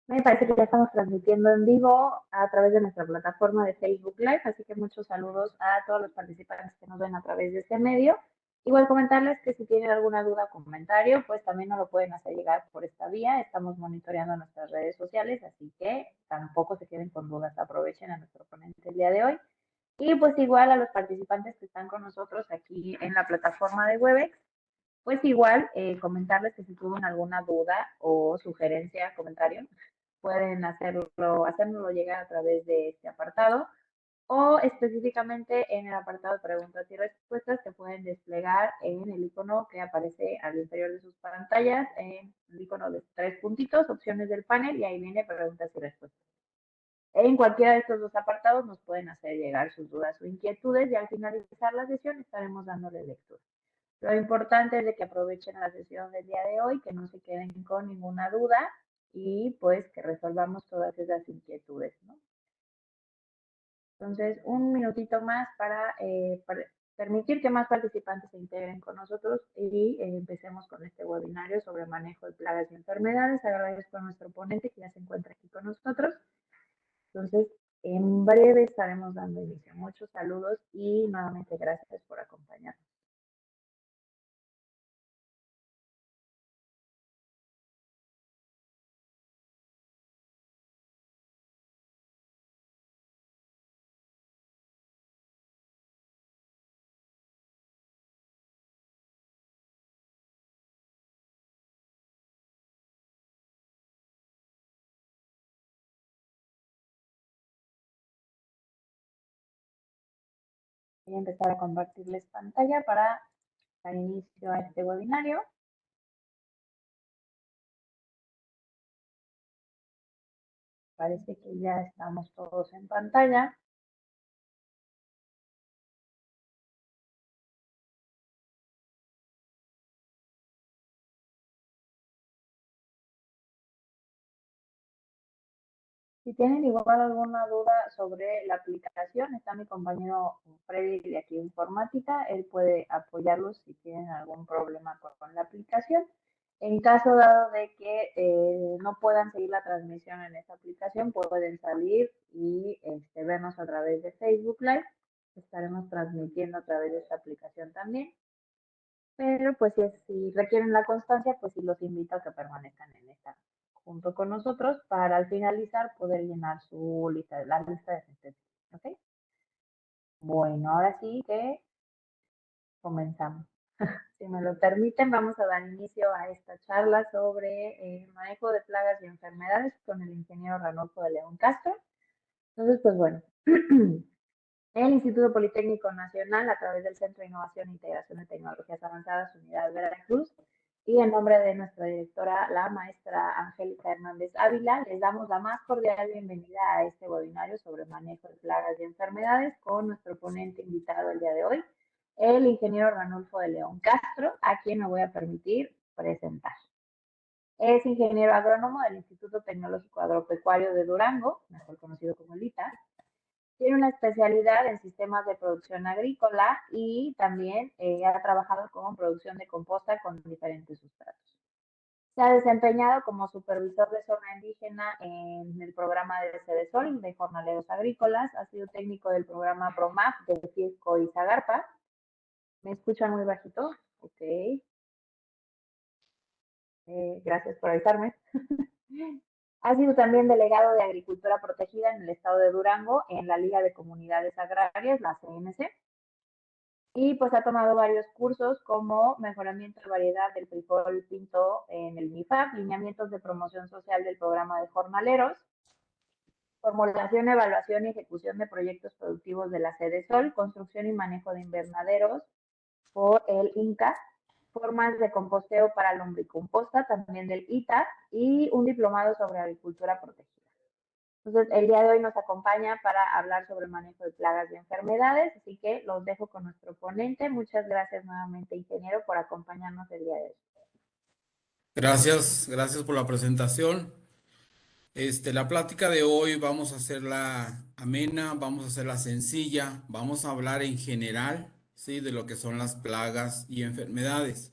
Me parece que ya estamos transmitiendo en vivo a través de nuestra plataforma de Facebook Live, así que muchos saludos a todos los participantes que nos ven a través de este medio. Igual comentarles que si tienen alguna duda o comentario, pues también nos lo pueden hacer llegar por esta vía. Estamos monitoreando nuestras redes sociales, así que tampoco se queden con dudas. Aprovechen a nuestro ponente el día de hoy. Y pues igual a los participantes que están con nosotros aquí en la plataforma de Webex, pues igual comentarles que si tienen alguna duda o sugerencia, comentario, pueden hacérnoslo llegar a través de este apartado o específicamente en el apartado de preguntas y respuestas que pueden desplegar en el icono que aparece al interior de sus pantallas, en el icono de tres puntitos, opciones del panel y ahí viene preguntas y respuestas. En cualquiera de estos dos apartados nos pueden hacer llegar sus dudas o inquietudes y al finalizar la sesión estaremos dándole lectura. Lo importante es de que aprovechen la sesión del día de hoy, que no se queden con ninguna duda y pues que resolvamos todas esas inquietudes, ¿no? Entonces, un minutito más para permitir que más participantes se integren con nosotros y empecemos con este webinario sobre manejo de plagas y enfermedades. Agradezco a nuestro ponente que ya se encuentra aquí con nosotros. Entonces, en breve estaremos dando inicio. Muchos saludos y nuevamente gracias por acompañarnos. Voy a empezar a compartirles pantalla para dar inicio a este webinario. Parece que ya estamos todos en pantalla. Si tienen igual alguna duda sobre la aplicación, está mi compañero Freddy de aquí de informática. Él puede apoyarlos si tienen algún problema con la aplicación. En caso dado de que no puedan seguir la transmisión en esta aplicación, pueden salir y vernos a través de Facebook Live. Estaremos transmitiendo a través de esta aplicación también. Pero pues si requieren la constancia, pues sí los invito a que permanezcan en esta junto con nosotros para al finalizar poder llenar su lista, la lista de asistencia. ¿Ok? Bueno, ahora sí que comenzamos. Si me lo permiten, vamos a dar inicio a esta charla sobre el manejo de plagas y enfermedades con el ingeniero Ranulfo de León Castro. Entonces, pues bueno, el Instituto Politécnico Nacional, a través del Centro de Innovación e Integración de Tecnologías Avanzadas, Unidad Veracruz, y en nombre de nuestra directora, la maestra Angélica Hernández Ávila, les damos la más cordial bienvenida a este webinario sobre manejo de plagas y enfermedades con nuestro ponente invitado el día de hoy, el ingeniero Ranulfo de León Castro, a quien me voy a permitir presentar. Es ingeniero agrónomo del Instituto Tecnológico Agropecuario de Durango, mejor conocido como el ITA. Tiene una especialidad en sistemas de producción agrícola y también ha trabajado con producción de composta con diferentes sustratos. Se ha desempeñado como supervisor de zona indígena en el programa de CEDESOL de jornaleros agrícolas. Ha sido técnico del programa PROMAF de Fisco y Zagarpa. ¿Me escuchan muy bajito? Ok. Gracias por avisarme. Ha sido también delegado de Agricultura Protegida en el estado de Durango en la Liga de Comunidades Agrarias, la CMC. Y pues ha tomado varios cursos como mejoramiento de variedad del frijol pinto en el MIFAP, lineamientos de promoción social del programa de jornaleros, formulación, evaluación y ejecución de proyectos productivos de la Sede Sol, construcción y manejo de invernaderos por el INCA, formas de composteo para lombricomposta también del ITA y un diplomado sobre agricultura protegida. Entonces, el día de hoy nos acompaña para hablar sobre el manejo de plagas y enfermedades, así que los dejo con nuestro ponente. Muchas gracias nuevamente, ingeniero, por acompañarnos el día de hoy. Gracias, gracias por la presentación. La plática de hoy vamos a hacerla amena, vamos a hacerla sencilla, vamos a hablar en general, ¿sí? De lo que son las plagas y enfermedades.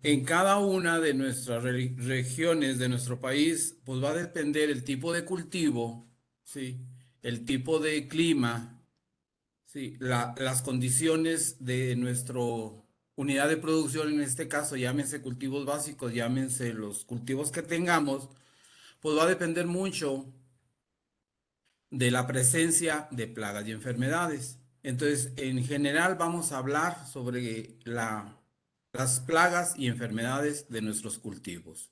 En cada una de nuestras regiones de nuestro país, pues va a depender el tipo de cultivo, ¿sí? El tipo de clima, ¿sí? Las condiciones de nuestra unidad de producción, en este caso, llámense cultivos básicos, llámense los cultivos que tengamos, pues va a depender mucho de la presencia de plagas y enfermedades. Entonces, en general vamos a hablar sobre las plagas y enfermedades de nuestros cultivos.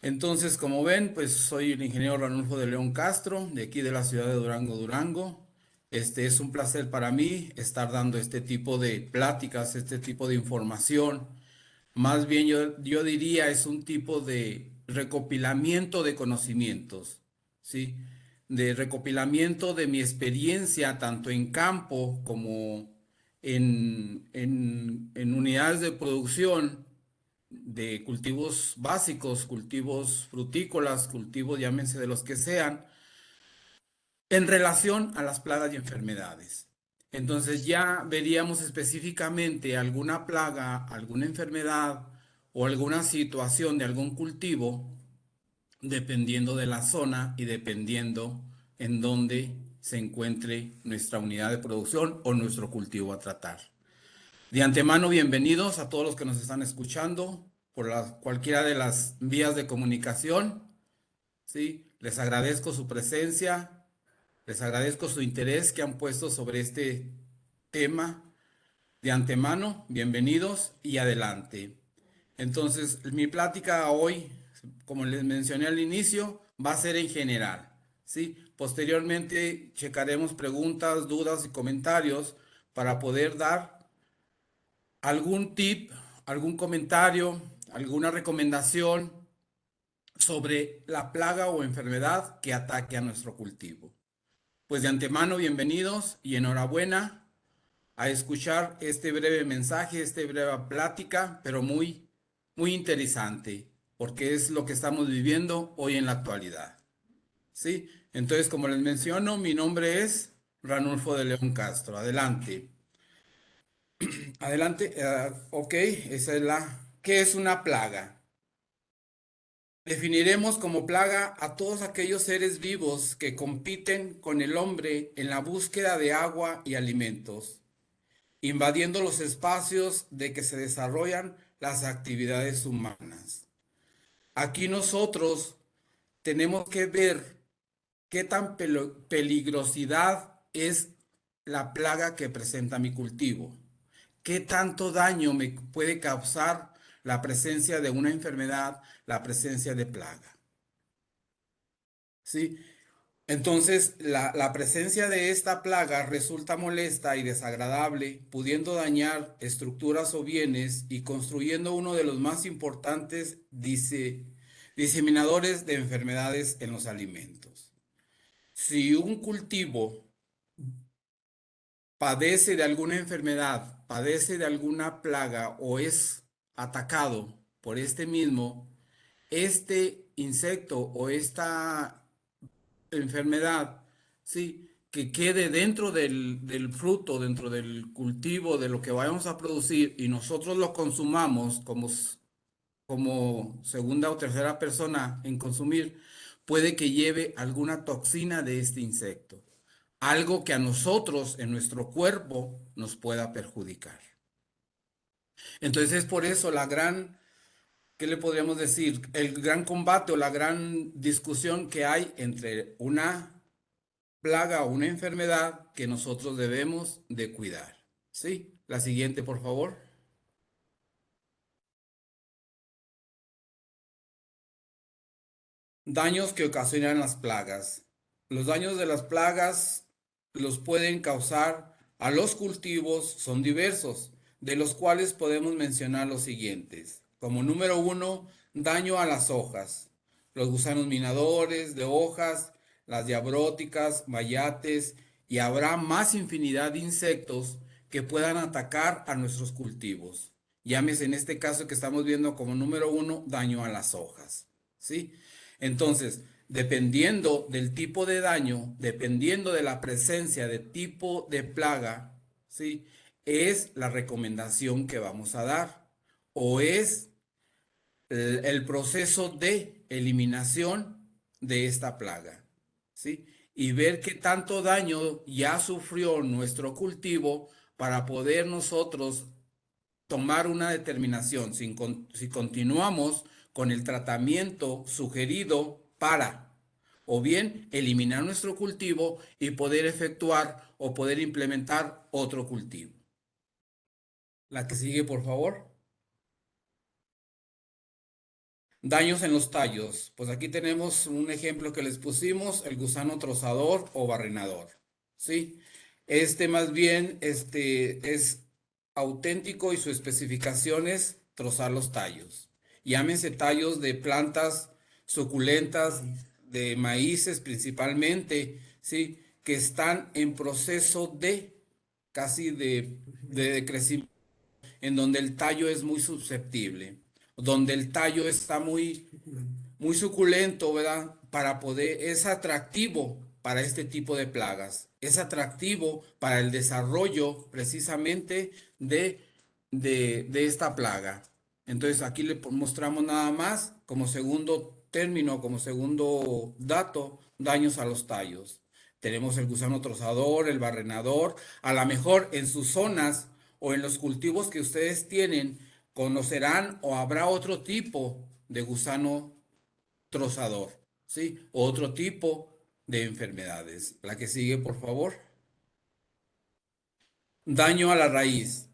Entonces, como ven, pues soy el ingeniero Ranulfo de León Castro, de aquí de la ciudad de Durango, Durango. Es un placer para mí estar dando este tipo de pláticas, este tipo de información. Más bien yo diría es un tipo de recopilamiento de conocimientos, ¿sí? De recopilamiento de mi experiencia tanto en campo como en unidades de producción de cultivos básicos, cultivos frutícolas, cultivos, llámense de los que sean, en relación a las plagas y enfermedades. Entonces ya veríamos específicamente alguna plaga, alguna enfermedad o alguna situación de algún cultivo, dependiendo de la zona y dependiendo en dónde se encuentre nuestra unidad de producción o nuestro cultivo a tratar. De antemano, bienvenidos a todos los que nos están escuchando por cualquiera de las vías de comunicación, ¿sí? Les agradezco su presencia, les agradezco su interés que han puesto sobre este tema. De antemano, bienvenidos y adelante. Entonces, mi plática hoy, como les mencioné al inicio, va a ser en general, ¿sí? Posteriormente, checaremos preguntas, dudas y comentarios para poder dar algún tip, algún comentario, alguna recomendación sobre la plaga o enfermedad que ataque a nuestro cultivo. Pues de antemano, bienvenidos y enhorabuena a escuchar este breve mensaje, esta breve plática, pero muy interesante, porque es lo que estamos viviendo hoy en la actualidad. ¿Sí? Entonces, como les menciono, mi nombre es Ranulfo de León Castro. Adelante. Adelante. Ok, esa es ¿Qué es una plaga? Definiremos como plaga a todos aquellos seres vivos que compiten con el hombre en la búsqueda de agua y alimentos, invadiendo los espacios de que se desarrollan las actividades humanas. Aquí nosotros tenemos que ver qué tan peligrosidad es la plaga que presenta mi cultivo. ¿Qué tanto daño me puede causar la presencia de una enfermedad, la presencia de plaga? ¿Sí? Entonces, la presencia de esta plaga resulta molesta y desagradable, pudiendo dañar estructuras o bienes y construyendo uno de los más importantes diseminadores de enfermedades en los alimentos. Si un cultivo padece de alguna enfermedad, padece de alguna plaga o es atacado por este mismo, este insecto o esta enfermedad, sí, que quede dentro del fruto, dentro del cultivo, de lo que vayamos a producir y nosotros lo consumamos como segunda o tercera persona en consumir, puede que lleve alguna toxina de este insecto, algo que a nosotros en nuestro cuerpo nos pueda perjudicar. Entonces es por eso ¿qué le podríamos decir? El gran combate o la gran discusión que hay entre una plaga o una enfermedad que nosotros debemos de cuidar. ¿Sí? La siguiente, por favor. Daños que ocasionan las plagas. Los daños de las plagas los pueden causar a los cultivos, son diversos, de los cuales podemos mencionar los siguientes. Como número uno, daño a las hojas. Los gusanos minadores de hojas, las diabróticas, mayates, y habrá más infinidad de insectos que puedan atacar a nuestros cultivos. Llámese en este caso que estamos viendo como número uno, daño a las hojas. ¿Sí? Entonces, dependiendo del tipo de daño, dependiendo de la presencia de tipo de plaga, ¿sí? Es la recomendación que vamos a dar. o es el proceso de eliminación de esta plaga, ¿sí? Y ver qué tanto daño ya sufrió nuestro cultivo para poder nosotros tomar una determinación si continuamos con el tratamiento sugerido para o bien eliminar nuestro cultivo y poder efectuar o poder implementar otro cultivo. La que sigue, por favor. Daños en los tallos. Pues aquí tenemos un ejemplo que les pusimos, el gusano trozador o barrenador. ¿Sí? Este más bien es auténtico y su especificación es trozar los tallos. Llámense tallos de plantas suculentas, de maíces principalmente, ¿sí? Que están en proceso de casi de crecimiento en donde el tallo es muy susceptible, donde el tallo está muy suculento, ¿verdad? Para poder, es atractivo para este tipo de plagas, es atractivo para el desarrollo precisamente de esta plaga. Entonces aquí le mostramos nada más como segundo término, como segundo dato, daños a los tallos. Tenemos el gusano trozador, el barrenador, a lo mejor en sus zonas o en los cultivos que ustedes tienen, conocerán o habrá otro tipo de gusano trozador, ¿sí? O otro tipo de enfermedades. La que sigue, por favor. Daño a la raíz.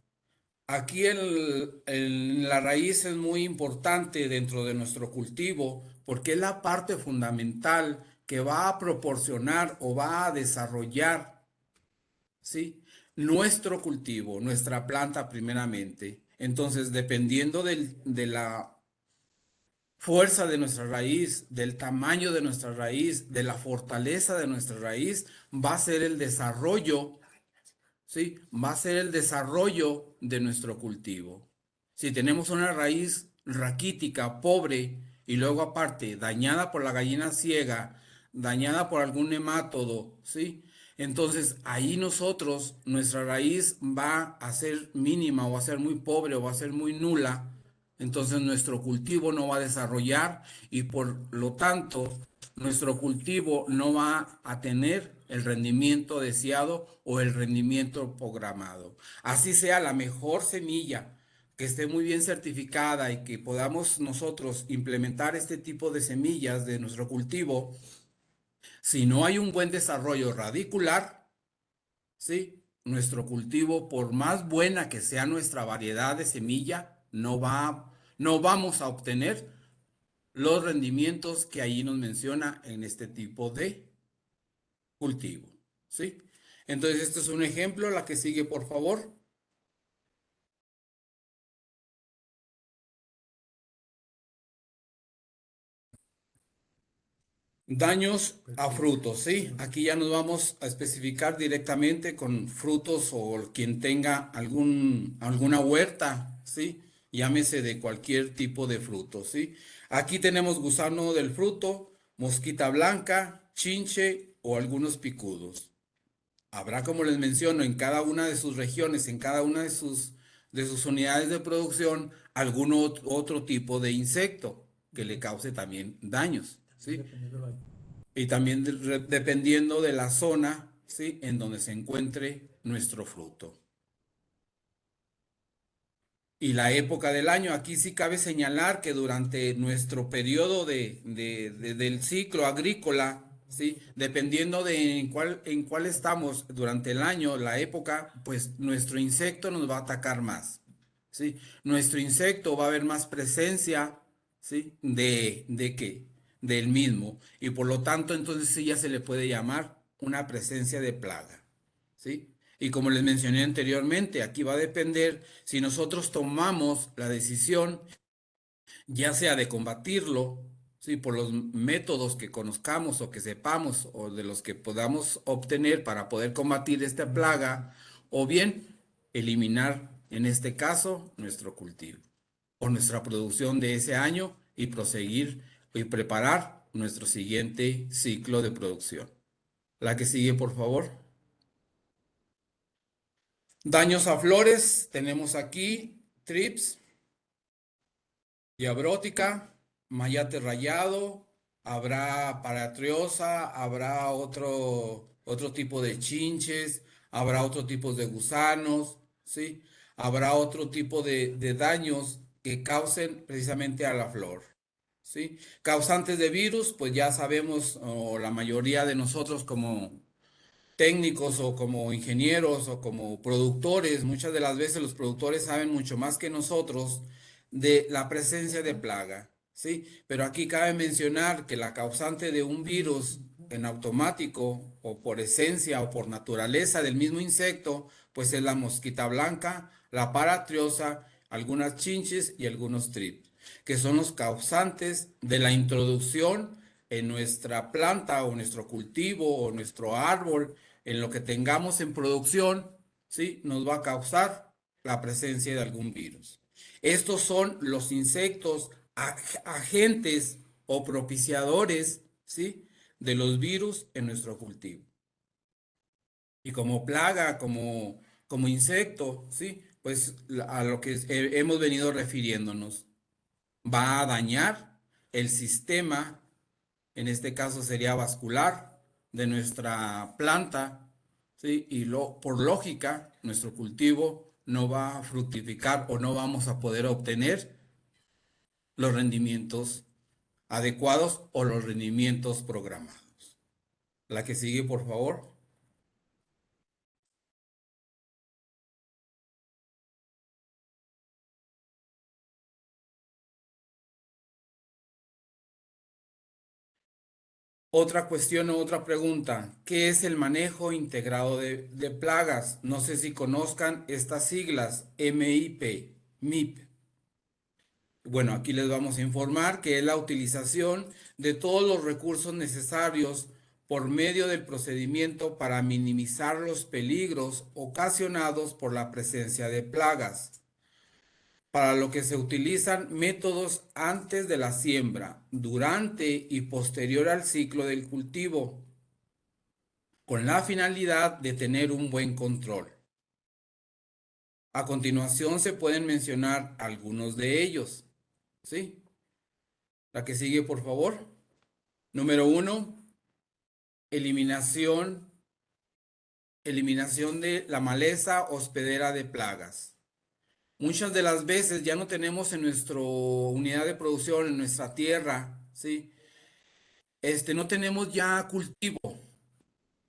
Aquí la raíz es muy importante dentro de nuestro cultivo porque es la parte fundamental que va a proporcionar o va a desarrollar, ¿sí? Nuestro cultivo, nuestra planta primeramente. Entonces, dependiendo de la fuerza de nuestra raíz, del tamaño de nuestra raíz, de la fortaleza de nuestra raíz, va a ser el desarrollo, ¿sí? Va a ser el desarrollo de nuestro cultivo. Si tenemos una raíz raquítica, pobre, y luego aparte dañada por la gallina ciega, dañada por algún nemátodo, ¿sí? Entonces ahí nosotros, nuestra raíz va a ser mínima o va a ser muy pobre o va a ser muy nula. Entonces nuestro cultivo no va a desarrollar y por lo tanto nuestro cultivo no va a tener el rendimiento deseado o el rendimiento programado. Así sea la mejor semilla, que esté muy bien certificada y que podamos nosotros implementar este tipo de semillas de nuestro cultivo, si no hay un buen desarrollo radicular, ¿sí? Nuestro cultivo, por más buena que sea nuestra variedad de semilla, no vamos a obtener los rendimientos que ahí nos menciona en este tipo de cultivo, ¿sí? Entonces, este es un ejemplo, la que sigue, por favor. Daños a frutos, ¿sí? Aquí ya nos vamos a especificar directamente con frutos o quien tenga alguna huerta, ¿sí? Llámese de cualquier tipo de fruto, ¿sí? Aquí tenemos gusano del fruto, mosquita blanca, chinche o algunos picudos. Habrá, como les menciono, en cada una de sus regiones, en cada una de sus unidades de producción, algún otro tipo de insecto que le cause también daños, ¿sí? Y también dependiendo de la zona, ¿sí? En donde se encuentre nuestro fruto. Y la época del año, aquí sí cabe señalar que durante nuestro periodo del ciclo agrícola, ¿sí? Dependiendo de en cuál estamos durante el año, la época, pues nuestro insecto nos va a atacar más, ¿sí? Nuestro insecto va a haber más presencia, ¿sí? ¿De qué? Del mismo. Y por lo tanto, entonces sí ya se le puede llamar una presencia de plaga, ¿sí? Y como les mencioné anteriormente, aquí va a depender si nosotros tomamos la decisión, ya sea de combatirlo, ¿sí? Por los métodos que conozcamos o que sepamos o de los que podamos obtener para poder combatir esta plaga, o bien eliminar, en este caso, nuestro cultivo o nuestra producción de ese año y proseguir y preparar nuestro siguiente ciclo de producción. La que sigue, por favor. Daños a flores, tenemos aquí trips, diabrótica, mayate rayado, habrá paratriosa, habrá otro tipo de chinches, habrá otro tipo de gusanos, ¿sí? Habrá otro tipo de daños que causen precisamente a la flor, ¿sí? Causantes de virus, pues ya sabemos, o la mayoría de nosotros como técnicos o como ingenieros o como productores, muchas de las veces los productores saben mucho más que nosotros de la presencia de plaga, ¿sí? Pero aquí cabe mencionar que la causante de un virus en automático o por esencia o por naturaleza del mismo insecto, pues es la mosquita blanca, la paratriosa, algunas chinches y algunos trips, que son los causantes de la introducción en nuestra planta o nuestro cultivo o nuestro árbol, en lo que tengamos en producción, ¿sí? Nos va a causar la presencia de algún virus. Estos son los insectos agentes o propiciadores, ¿sí? De los virus en nuestro cultivo. Y como plaga, como insecto, ¿sí? Pues a lo que hemos venido refiriéndonos, va a dañar el sistema, en este caso sería vascular, de nuestra planta, ¿sí? Y por lógica, nuestro cultivo no va a fructificar o no vamos a poder obtener los rendimientos adecuados o los rendimientos programados. La que sigue, por favor. Otra cuestión o otra pregunta, ¿qué es el manejo integrado de plagas? No sé si conozcan estas siglas, MIP, MIP. Bueno, aquí les vamos a informar que es la utilización de todos los recursos necesarios por medio del procedimiento para minimizar los peligros ocasionados por la presencia de plagas, para lo que se utilizan métodos antes de la siembra, durante y posterior al ciclo del cultivo, con la finalidad de tener un buen control. A continuación se pueden mencionar algunos de ellos, ¿sí? La que sigue, por favor. Número uno, eliminación, eliminación de la maleza hospedera de plagas. Muchas de las veces ya no tenemos en nuestra unidad de producción, en nuestra tierra, ¿sí? No tenemos ya cultivo,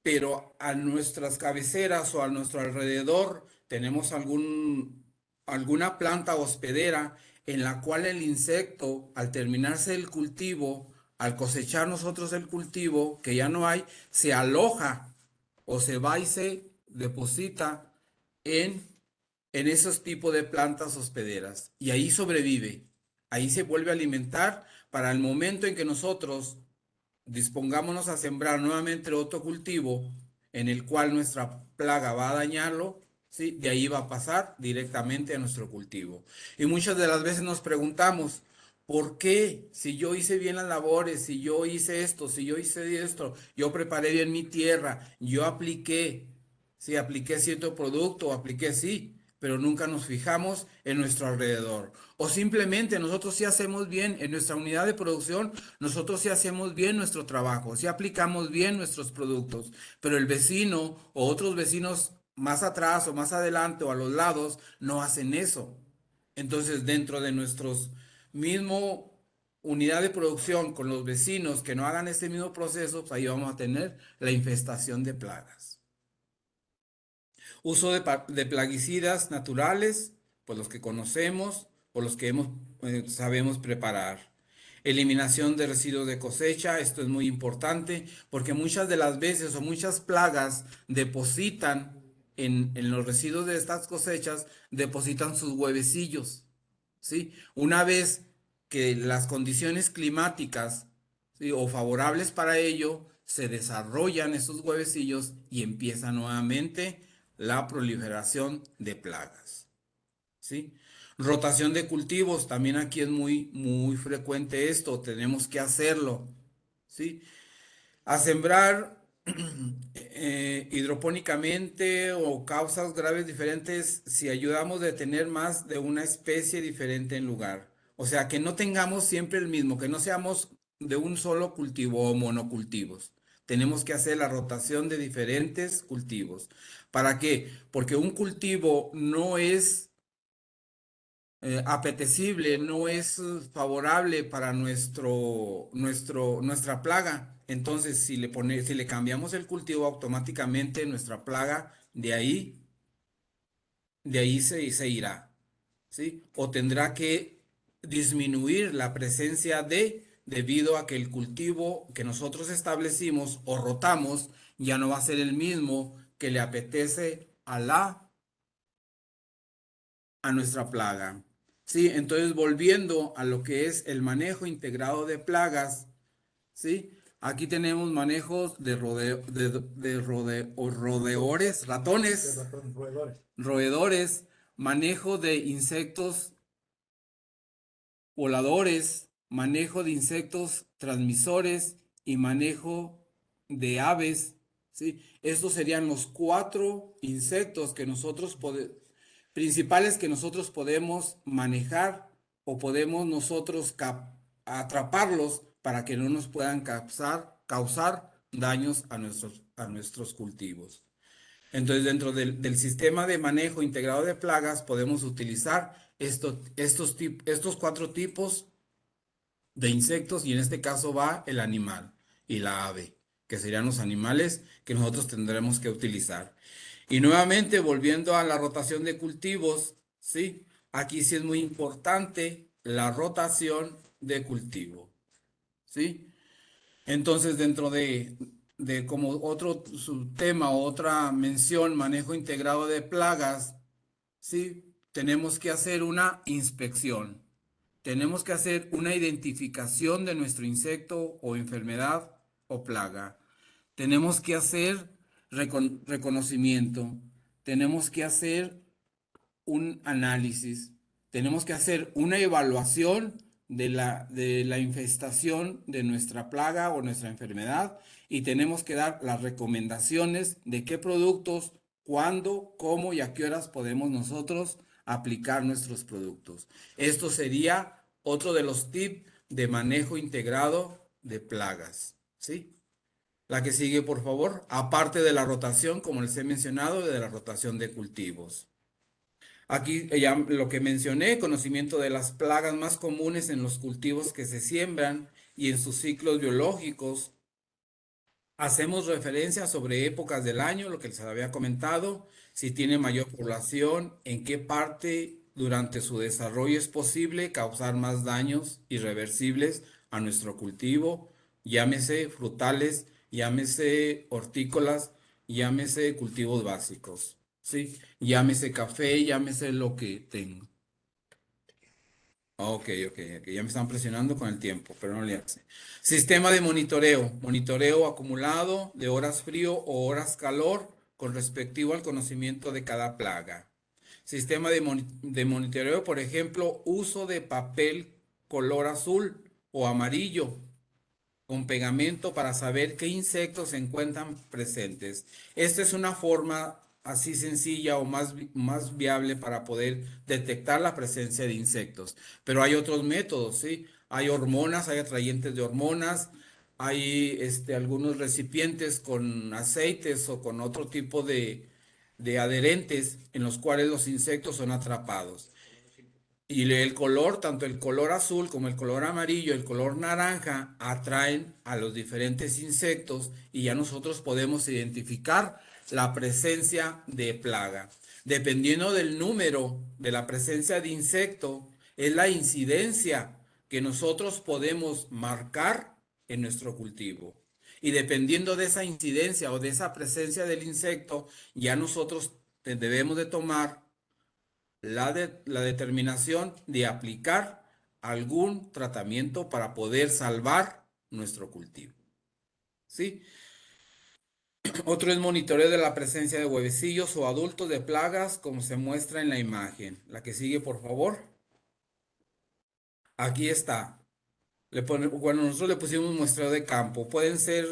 pero a nuestras cabeceras o a nuestro alrededor tenemos alguna planta hospedera en la cual el insecto, al terminarse el cultivo, al cosechar nosotros el cultivo, que ya no hay, se aloja o se va y se deposita en, en esos tipos de plantas hospederas. Y ahí sobrevive, ahí se vuelve a alimentar para el momento en que nosotros dispongámonos a sembrar nuevamente otro cultivo en el cual nuestra plaga va a dañarlo, ¿sí? De ahí va a pasar directamente a nuestro cultivo. Y muchas de las veces nos preguntamos, ¿por qué? Si yo hice bien las labores, si yo hice esto, si yo hice esto, yo preparé bien mi tierra, yo apliqué, si apliqué cierto producto, apliqué sí, pero nunca nos fijamos en nuestro alrededor. O simplemente nosotros sí hacemos bien en nuestra unidad de producción, nosotros sí hacemos bien nuestro trabajo, sí aplicamos bien nuestros productos, pero el vecino o otros vecinos más atrás o más adelante o a los lados no hacen eso. Entonces, dentro de nuestros mismo unidad de producción con los vecinos que no hagan este mismo proceso, pues ahí vamos a tener la infestación de plagas. Uso de plaguicidas naturales, pues los que conocemos o los que sabemos preparar. Eliminación de residuos de cosecha, esto es muy importante porque muchas de las veces o muchas plagas depositan en los residuos de estas cosechas, depositan sus huevecillos, ¿sí? Una vez que las condiciones climáticas, ¿sí? O favorables para ello, se desarrollan esos huevecillos y empieza nuevamente la proliferación de plagas, ¿sí? Rotación de cultivos, también aquí es muy frecuente esto, tenemos que hacerlo, ¿sí? A sembrar hidropónicamente o causas graves diferentes si ayudamos a tener más de una especie diferente en lugar. O sea, que no tengamos siempre el mismo, que no seamos de un solo cultivo o monocultivos. Tenemos que hacer la rotación de diferentes cultivos. ¿Para qué? Porque un cultivo no es apetecible, no es favorable para nuestra plaga. Entonces, si le cambiamos el cultivo, automáticamente nuestra plaga de ahí se irá, ¿sí? O tendrá que disminuir la presencia debido a que el cultivo que nosotros establecimos o rotamos ya no va a ser el mismo que le apetece a nuestra plaga. ¿Sí? Entonces, volviendo a lo que es el manejo integrado de plagas, ¿sí? Aquí tenemos manejos de roedores, ratones, roedores, manejo de insectos voladores, manejo de insectos transmisores y manejo de aves, ¿sí? Estos serían los cuatro insectos principales que nosotros podemos manejar o podemos nosotros atraparlos para que no nos puedan causar daños a nuestros cultivos. Entonces, dentro del sistema de manejo integrado de plagas, podemos utilizar estos cuatro tipos de insectos y en este caso va el animal y la ave, que serían los animales que nosotros tendremos que utilizar. Y nuevamente, volviendo a la rotación de cultivos, ¿sí? Aquí sí es muy importante la rotación de cultivo, ¿sí? Entonces, dentro de como otro subtema o otra mención, manejo integrado de plagas, ¿sí? Tenemos que hacer una inspección. Tenemos que hacer una identificación de nuestro insecto o enfermedad o plaga. Tenemos que hacer reconocimiento. Tenemos que hacer un análisis, tenemos que hacer una evaluación de la infestación de nuestra plaga o nuestra enfermedad y tenemos que dar las recomendaciones de qué productos, cuándo, cómo y a qué horas podemos nosotros aplicar nuestros productos. Esto sería otro de los tips de manejo integrado de plagas, ¿sí? La que sigue, por favor, aparte de la rotación, como les he mencionado, de la rotación de cultivos. Aquí ya lo que mencioné, conocimiento de las plagas más comunes en los cultivos que se siembran y en sus ciclos biológicos. Hacemos referencia sobre épocas del año, lo que les había comentado, si tiene mayor población, en qué parte durante su desarrollo es posible causar más daños irreversibles a nuestro cultivo, llámese frutales, llámese hortícolas, llámese cultivos básicos, ¿sí? Llámese café, llámese lo que tenga. Ok, ok, ok. Ya me están presionando con el tiempo, pero no le hace. Sistema de monitoreo. Monitoreo acumulado de horas frío o horas calor con respectivo al conocimiento de cada plaga. Sistema de monitoreo, por ejemplo, uso de papel color azul o amarillo con pegamento para saber qué insectos se encuentran presentes. Esta es una forma así sencilla o más viable para poder detectar la presencia de insectos. Pero hay otros métodos, ¿sí? Hay hormonas, hay atrayentes de hormonas, hay algunos recipientes con aceites o con otro tipo de adherentes en los cuales los insectos son atrapados. Y el color, tanto el color azul como el color amarillo, el color naranja, atraen a los diferentes insectos y ya nosotros podemos identificar la presencia de plaga. Dependiendo del número de la presencia de insecto, es la incidencia que nosotros podemos marcar en nuestro cultivo. Y dependiendo de esa incidencia o de esa presencia del insecto, ya nosotros debemos de tomar la determinación de aplicar algún tratamiento para poder salvar nuestro cultivo. ¿Sí? Otro es monitoreo de la presencia de huevecillos o adultos de plagas, como se muestra en la imagen. La que sigue, por favor. Aquí está. Bueno, nosotros le pusimos un muestreo de campo. Pueden ser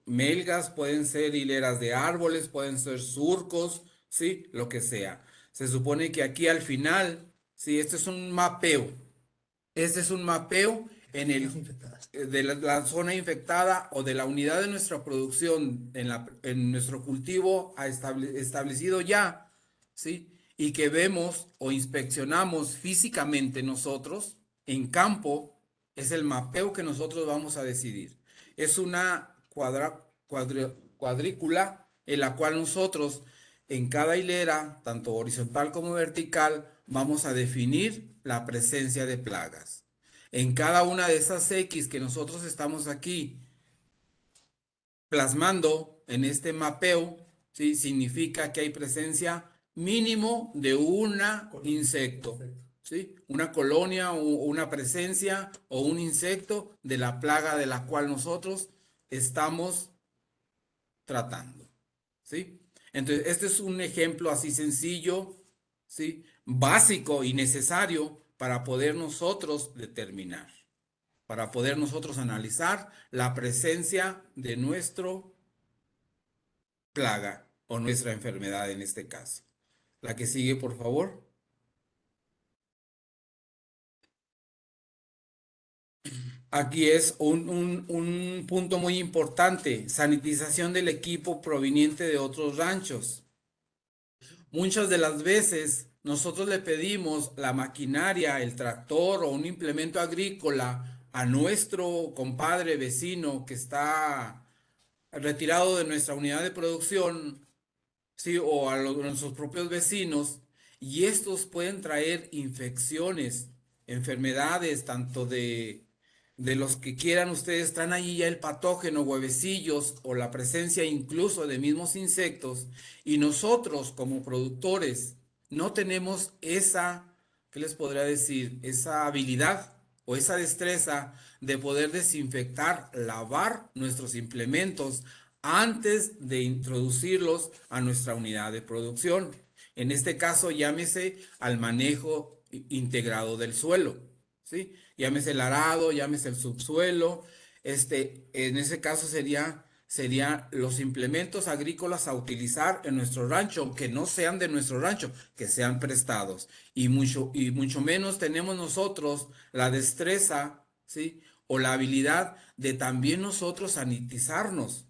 melgas, pueden ser hileras de árboles, pueden ser surcos, ¿sí? Lo que sea. Se supone que aquí al final, sí, este es un mapeo. Este es un mapeo en de la zona infectada o de la unidad de nuestra producción en nuestro cultivo establecido ya, ¿sí? Y que vemos o inspeccionamos físicamente nosotros en campo, es el mapeo que nosotros vamos a decidir. Es una cuadrícula en la cual nosotros en cada hilera, tanto horizontal como vertical, vamos a definir la presencia de plagas. En cada una de esas X que nosotros estamos aquí plasmando en este mapeo, ¿sí? Significa que hay presencia mínimo de un insecto, ¿sí? Una colonia o una presencia o un insecto de la plaga de la cual nosotros estamos tratando, ¿sí? Entonces, este es un ejemplo así sencillo, ¿sí? Básico y necesario para poder nosotros determinar, para poder nosotros analizar la presencia de nuestro plaga o nuestra enfermedad en este caso. La que sigue, por favor. Aquí es un punto muy importante, sanitización del equipo proveniente de otros ranchos. Muchas de las veces nosotros le pedimos la maquinaria, el tractor o un implemento agrícola a nuestro compadre vecino que está retirado de nuestra unidad de producción, sí, o a nuestros propios vecinos, y estos pueden traer infecciones, enfermedades, tanto de los que quieran ustedes, traen allí ya el patógeno, huevecillos o la presencia incluso de mismos insectos, y nosotros como productores no tenemos esa, ¿qué les podría decir? Esa habilidad o esa destreza de poder desinfectar, lavar nuestros implementos antes de introducirlos a nuestra unidad de producción. En este caso, llámese al manejo integrado del suelo, ¿sí? Llámese el arado, llámese el subsuelo. En ese caso sería los implementos agrícolas a utilizar en nuestro rancho, que no sean de nuestro rancho, que sean prestados. Y mucho menos tenemos nosotros la destreza, ¿sí? O la habilidad de también nosotros sanitizarnos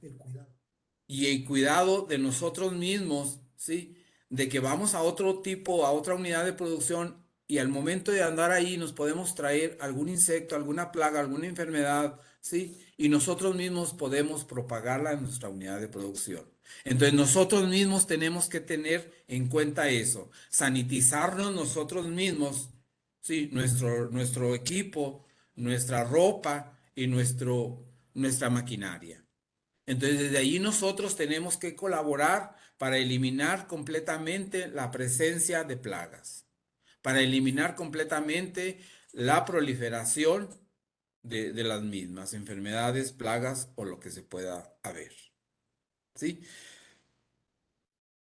y el cuidado de nosotros mismos, ¿sí? De que vamos a otro tipo, a otra unidad de producción y al momento de andar ahí nos podemos traer algún insecto, alguna plaga, alguna enfermedad, ¿sí? Y nosotros mismos podemos propagarla en nuestra unidad de producción. Entonces nosotros mismos tenemos que tener en cuenta eso, sanitizarnos nosotros mismos, ¿sí? Nuestro equipo, nuestra ropa y nuestra maquinaria. Entonces, desde ahí nosotros tenemos que colaborar para eliminar completamente la presencia de plagas, para eliminar completamente la proliferación de las mismas enfermedades, plagas o lo que se pueda haber. ¿Sí?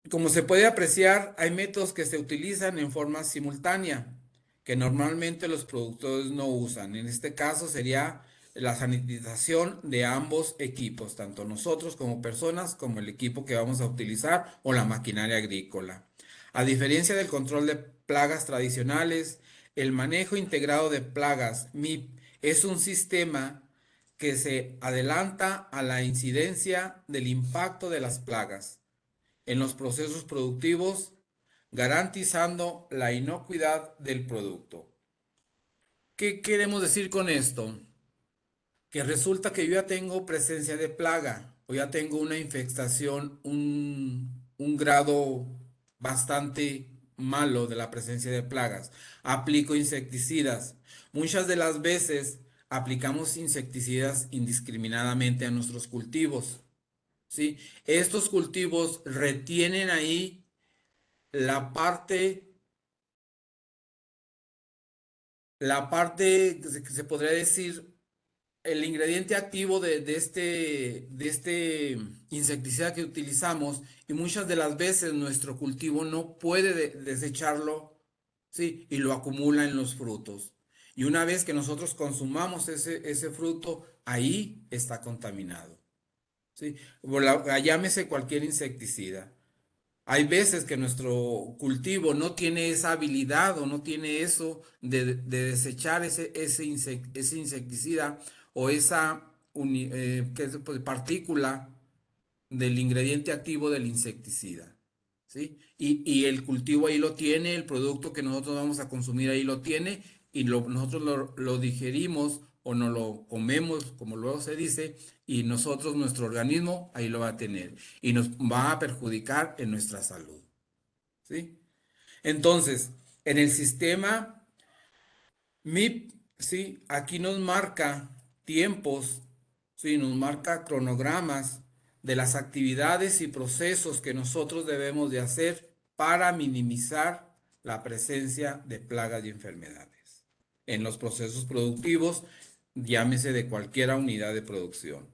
Como se puede apreciar, hay métodos que se utilizan en forma simultánea, que normalmente los productores no usan. En este caso sería la sanitización de ambos equipos, tanto nosotros como personas, como el equipo que vamos a utilizar o la maquinaria agrícola. A diferencia del control de plagas tradicionales, el manejo integrado de plagas, MIP, es un sistema que se adelanta a la incidencia del impacto de las plagas en los procesos productivos, garantizando la inocuidad del producto. ¿Qué queremos decir con esto? Que resulta que yo ya tengo presencia de plaga o ya tengo una infestación, un grado bastante malo de la presencia de plagas. Aplico insecticidas. Muchas de las veces aplicamos insecticidas indiscriminadamente a nuestros cultivos. ¿Sí? Estos cultivos retienen ahí la parte, que se podría decir, el ingrediente activo de este insecticida que utilizamos y muchas de las veces nuestro cultivo no puede desecharlo, ¿sí? Y lo acumula en los frutos. Y una vez que nosotros consumamos ese fruto, ahí está contaminado, ¿sí? Llámese cualquier insecticida. Hay veces que nuestro cultivo no tiene esa habilidad o no tiene eso de desechar ese insecticida o esa ¿qué es? Pues, partícula del ingrediente activo del insecticida. ¿Sí? Y el cultivo ahí lo tiene, el producto que nosotros vamos a consumir ahí lo tiene, y nosotros lo digerimos o no lo comemos, como luego se dice, y nosotros, nuestro organismo, ahí lo va a tener y nos va a perjudicar en nuestra salud. ¿Sí? Entonces, en el sistema MIP, ¿sí? Aquí nos marca tiempos, ¿sí? Nos marca cronogramas de las actividades y procesos que nosotros debemos de hacer para minimizar la presencia de plagas y enfermedades en los procesos productivos, llámese de cualquier unidad de producción.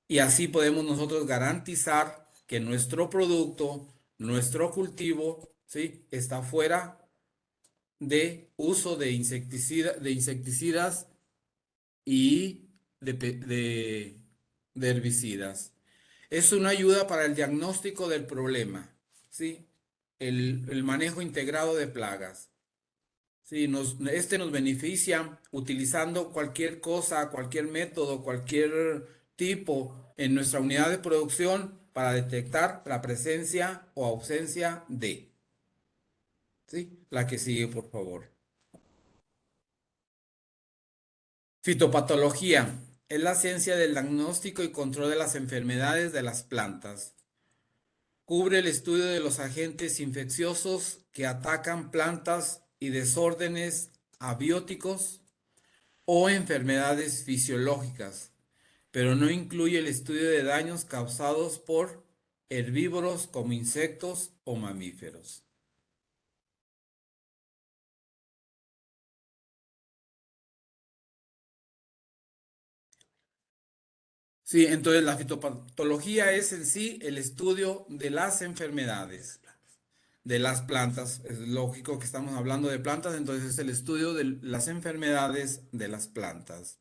Y así podemos nosotros garantizar que nuestro producto, nuestro cultivo, ¿sí? Está fuera de uso de insecticidas y de herbicidas. Es una ayuda para el diagnóstico del problema, ¿sí? El manejo integrado de plagas. Sí, este nos beneficia utilizando cualquier cosa, cualquier método, cualquier tipo en nuestra unidad de producción para detectar la presencia o ausencia de. ¿Sí? La que sigue, por favor. Fitopatología es la ciencia del diagnóstico y control de las enfermedades de las plantas. Cubre el estudio de los agentes infecciosos que atacan plantas y desórdenes abióticos o enfermedades fisiológicas, pero no incluye el estudio de daños causados por herbívoros como insectos o mamíferos. Sí, entonces la fitopatología es en sí el estudio de las enfermedades de las plantas. Es lógico que estamos hablando de plantas, entonces es el estudio de las enfermedades de las plantas.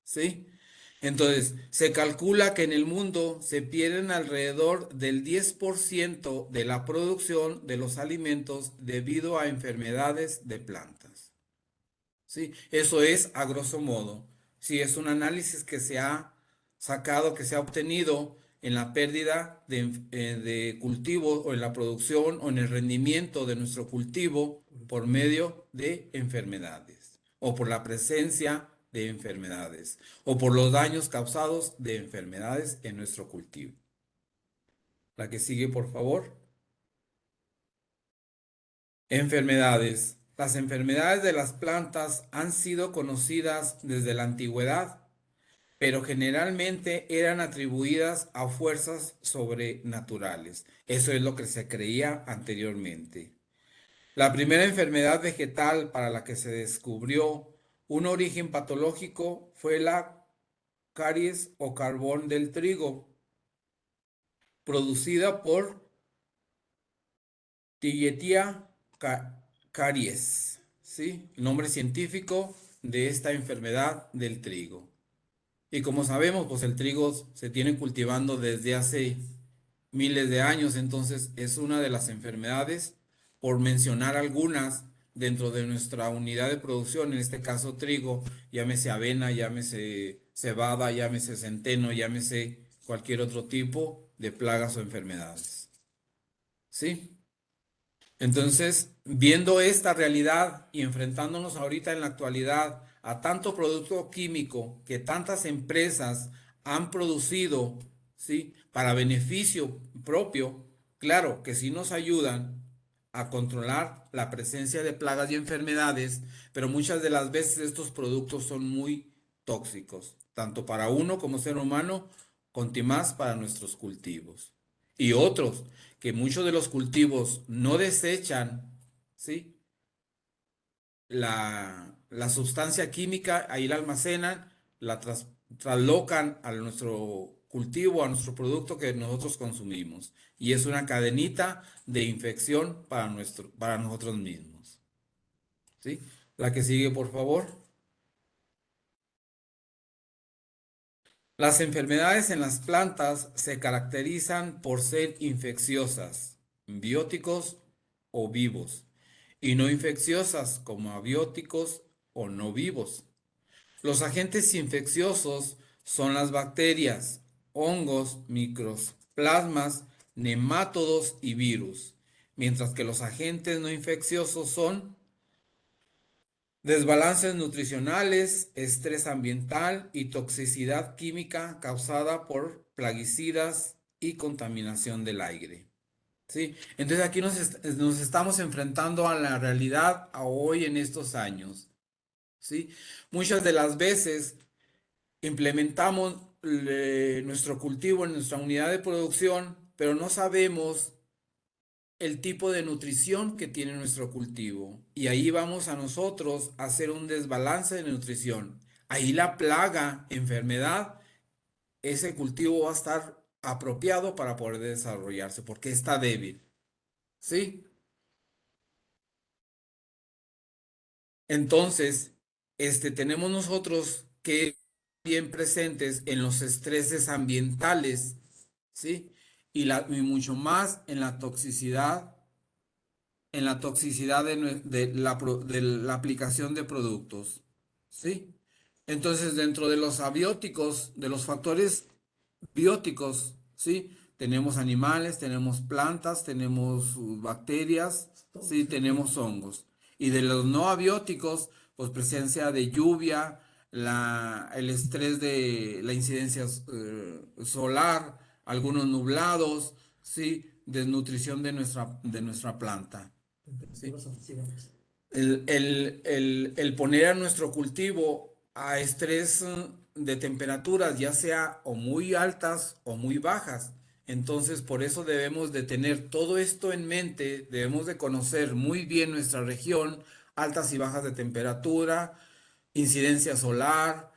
¿Sí? Entonces, se calcula que en el mundo se pierden alrededor del 10% de la producción de los alimentos debido a enfermedades de plantas. ¿Sí? Eso es a grosso modo. Sí, es un análisis que se ha sacado, que se ha obtenido en la pérdida de cultivos o en la producción o en el rendimiento de nuestro cultivo por medio de enfermedades o por la presencia de enfermedades o por los daños causados de enfermedades en nuestro cultivo. La que sigue, por favor. Enfermedades. Las enfermedades de las plantas han sido conocidas desde la antigüedad, pero generalmente eran atribuidas a fuerzas sobrenaturales. Eso es lo que se creía anteriormente. La primera enfermedad vegetal para la que se descubrió un origen patológico fue la caries o carbón del trigo, producida por Tilletia caries, ¿sí? El nombre científico de esta enfermedad del trigo. Y como sabemos, pues el trigo se tiene cultivando desde hace miles de años, entonces es una de las enfermedades, por mencionar algunas, dentro de nuestra unidad de producción, en este caso trigo, llámese avena, llámese cebada, llámese centeno, llámese cualquier otro tipo de plagas o enfermedades. ¿Sí? Entonces, viendo esta realidad y enfrentándonos ahorita en la actualidad a tanto producto químico que tantas empresas han producido, ¿sí? Para beneficio propio, claro que sí nos ayudan a controlar la presencia de plagas y enfermedades, pero muchas de las veces estos productos son muy tóxicos, tanto para uno como ser humano, más para nuestros cultivos. Y otros que muchos de los cultivos no desechan, ¿sí? La sustancia química, ahí la almacenan, traslocan a nuestro cultivo, a nuestro producto que nosotros consumimos. Y es una cadenita de infección para nosotros mismos. ¿Sí? La que sigue, por favor. Las enfermedades en las plantas se caracterizan por ser infecciosas, bióticos o vivos, y no infecciosas como abióticos o no vivos. Los agentes infecciosos son las bacterias, hongos, microplasmas, nemátodos y virus, mientras que los agentes no infecciosos son desbalances nutricionales, estrés ambiental y toxicidad química causada por plaguicidas y contaminación del aire. ¿Sí? Entonces aquí nos estamos enfrentando a la realidad a hoy en estos años. ¿Sí? Muchas de las veces implementamos nuestro cultivo en nuestra unidad de producción, pero no sabemos el tipo de nutrición que tiene nuestro cultivo. Y ahí vamos a nosotros a hacer un desbalance de nutrición. Ahí la plaga, enfermedad, ese cultivo va a estar apropiado para poder desarrollarse, porque está débil. ¿Sí? Entonces, tenemos nosotros que bien presentes en los estreses ambientales, ¿sí? Y mucho más en la toxicidad de la aplicación de productos, ¿sí? Entonces, dentro de los abióticos, de los factores bióticos, ¿sí? Tenemos animales, tenemos plantas, tenemos bacterias, ¿sí? Tenemos hongos. Y de los no abióticos, pues presencia de lluvia, el estrés de la incidencia solar, algunos nublados, ¿sí? Desnutrición de nuestra planta. ¿Sí? El poner a nuestro cultivo a estrés de temperaturas, ya sea o muy altas o muy bajas. Entonces, por eso debemos de tener todo esto en mente, debemos de conocer muy bien nuestra región, altas y bajas de temperatura, incidencia solar,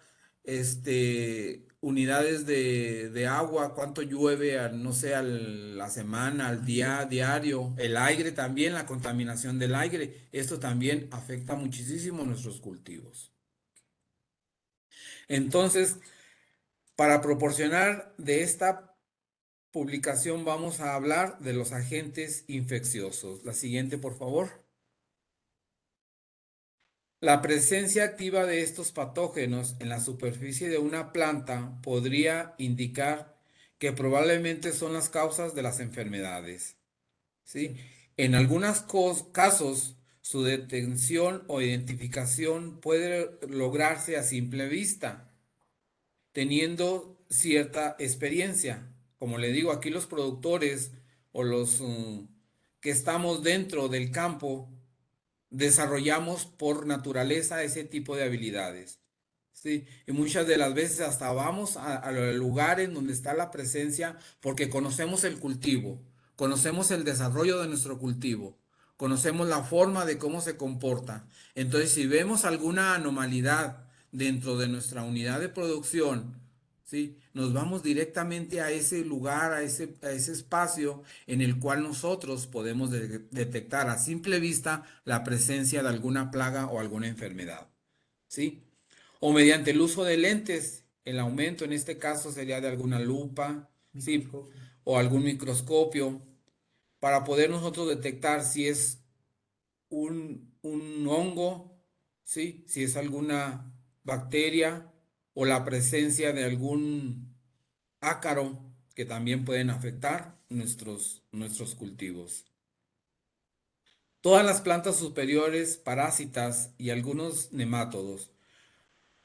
unidades de agua, cuánto llueve, no sé, a la semana, al día, diario, el aire también, la contaminación del aire, esto también afecta muchísimo nuestros cultivos. Entonces, para proporcionar de esta publicación vamos a hablar de los agentes infecciosos. La siguiente, por favor. La presencia activa de estos patógenos en la superficie de una planta podría indicar que probablemente son las causas de las enfermedades, ¿sí? En algunos casos, su detención o identificación puede lograrse a simple vista, teniendo cierta experiencia. Como le digo, aquí los productores o los que estamos dentro del campo, desarrollamos por naturaleza ese tipo de habilidades. ¿Sí? Y muchas de las veces hasta vamos a los lugares donde está la presencia porque conocemos el cultivo, conocemos el desarrollo de nuestro cultivo, conocemos la forma de cómo se comporta. Entonces, si vemos alguna anomalidad dentro de nuestra unidad de producción, ¿sí? Nos vamos directamente a ese lugar, a ese espacio en el cual nosotros podemos detectar a simple vista la presencia de alguna plaga o alguna enfermedad, ¿sí? O mediante el uso de lentes, el aumento en este caso sería de alguna lupa, ¿sí? O algún microscopio para poder nosotros detectar si es un hongo, ¿sí? Si es alguna bacteria o la presencia de algún ácaro que también pueden afectar nuestros cultivos. Todas las plantas superiores, parásitas y algunos nemátodos,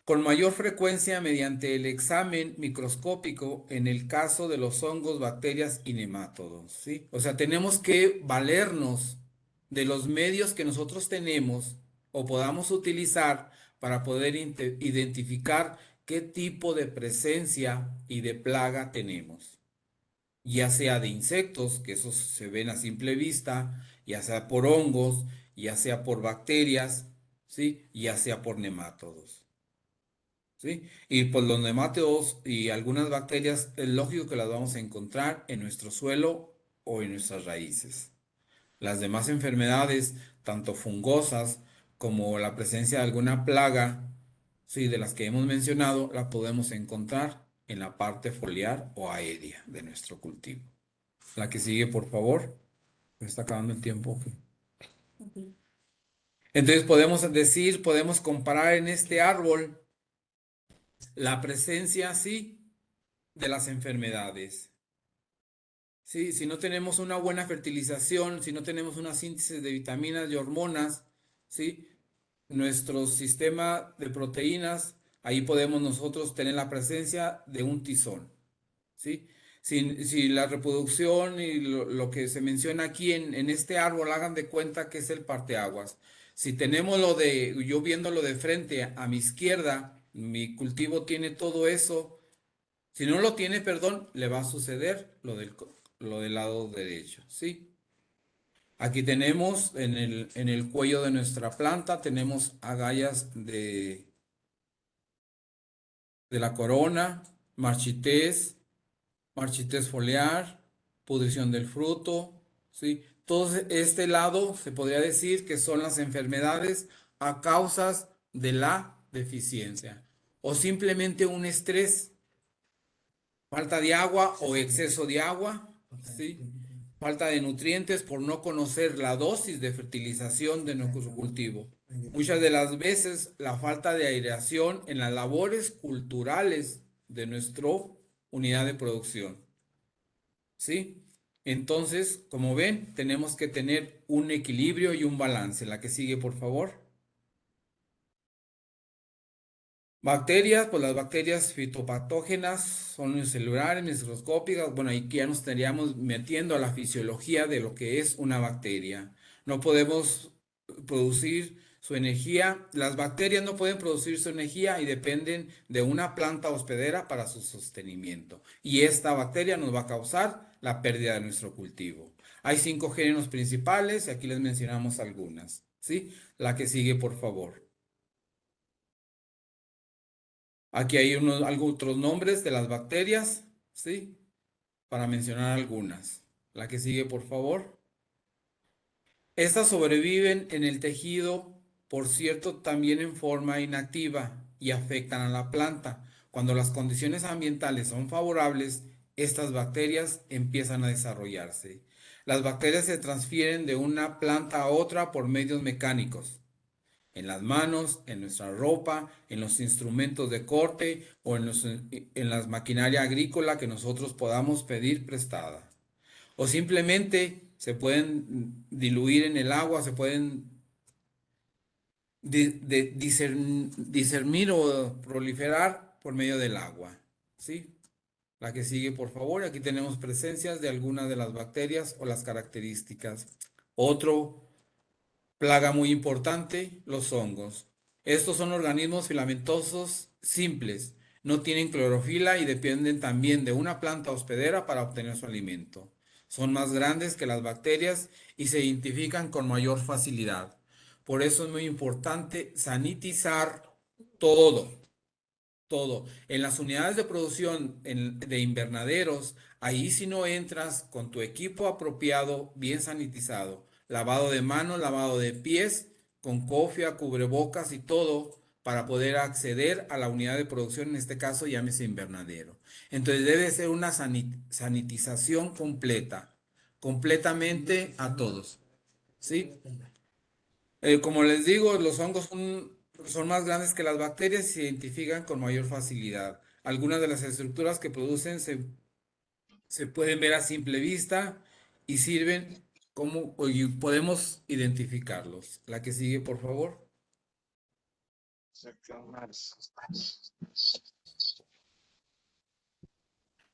con mayor frecuencia mediante el examen microscópico en el caso de los hongos, bacterias y nemátodos, ¿sí? O sea, tenemos que valernos de los medios que nosotros tenemos o podamos utilizar para poder identificar qué tipo de presencia y de plaga tenemos, ya sea de insectos, que esos se ven a simple vista, ya sea por hongos, ya sea por bacterias, ¿sí? Ya sea por nemátodos, ¿sí? Y por los nemátodos y algunas bacterias, es lógico que las vamos a encontrar en nuestro suelo o en nuestras raíces. Las demás enfermedades, tanto fungosas como la presencia de alguna plaga, sí, de las que hemos mencionado, la podemos encontrar en la parte foliar o aérea de nuestro cultivo. La que sigue, por favor. Me está acabando el tiempo. Entonces podemos decir, podemos comparar en este árbol la presencia, sí, de las enfermedades. Sí, si no tenemos una buena fertilización, si no tenemos una síntesis de vitaminas y hormonas, sí, nuestro sistema de proteínas, ahí podemos nosotros tener la presencia de un tizón, ¿sí? Si la reproducción y lo que se menciona aquí en este árbol, hagan de cuenta que es el parteaguas. Si tenemos yo viéndolo de frente a mi izquierda, mi cultivo tiene todo eso. Si no lo tiene, perdón, le va a suceder lo del lado derecho, ¿sí? Aquí tenemos en el cuello de nuestra planta, tenemos agallas de la corona, marchitez foliar, pudrición del fruto, ¿sí? Todo este lado se podría decir que son las enfermedades a causas de la deficiencia o simplemente un estrés, falta de agua o exceso de agua, ¿sí? Falta de nutrientes por no conocer la dosis de fertilización de nuestro cultivo. Muchas de las veces la falta de aireación en las labores culturales de nuestra unidad de producción. ¿Sí? Entonces, como ven, tenemos que tener un equilibrio y un balance. La que sigue, por favor. Bacterias, pues las bacterias fitopatógenas son unicelulares, microscópicas. Bueno, aquí ya nos estaríamos metiendo a la fisiología de lo que es una bacteria. No podemos producir su energía. Las bacterias no pueden producir su energía y dependen de una planta hospedera para su sostenimiento. Y esta bacteria nos va a causar la pérdida de nuestro cultivo. Hay 5 géneros principales y aquí les mencionamos algunas. ¿Sí? La que sigue, por favor. Aquí hay otros nombres de las bacterias, ¿sí? Para mencionar algunas. La que sigue, por favor. Estas sobreviven en el tejido, por cierto, también en forma inactiva y afectan a la planta. Cuando las condiciones ambientales son favorables, estas bacterias empiezan a desarrollarse. Las bacterias se transfieren de una planta a otra por medios mecánicos en las manos, en nuestra ropa, en los instrumentos de corte o en la maquinaria agrícola que nosotros podamos pedir prestada. O simplemente se pueden diluir en el agua, se pueden discernir o proliferar por medio del agua. ¿Sí? La que sigue, por favor. Aquí tenemos presencias de algunas de las bacterias o las características. Otro plaga muy importante, los hongos. Estos son organismos filamentosos simples, no tienen clorofila y dependen también de una planta hospedera para obtener su alimento. Son más grandes que las bacterias y se identifican con mayor facilidad. Por eso es muy importante sanitizar todo, todo. En las unidades de producción de invernaderos, ahí si no entras con tu equipo apropiado, bien sanitizado, lavado de manos, lavado de pies, con cofia, cubrebocas y todo, para poder acceder a la unidad de producción, en este caso llámese invernadero. Entonces debe ser una sanitización completa, completamente a todos. ¿Sí? Como les digo, los hongos son más grandes que las bacterias y se identifican con mayor facilidad. Algunas de las estructuras que producen se pueden ver a simple vista y sirven y podemos identificarlos. La que sigue, por favor.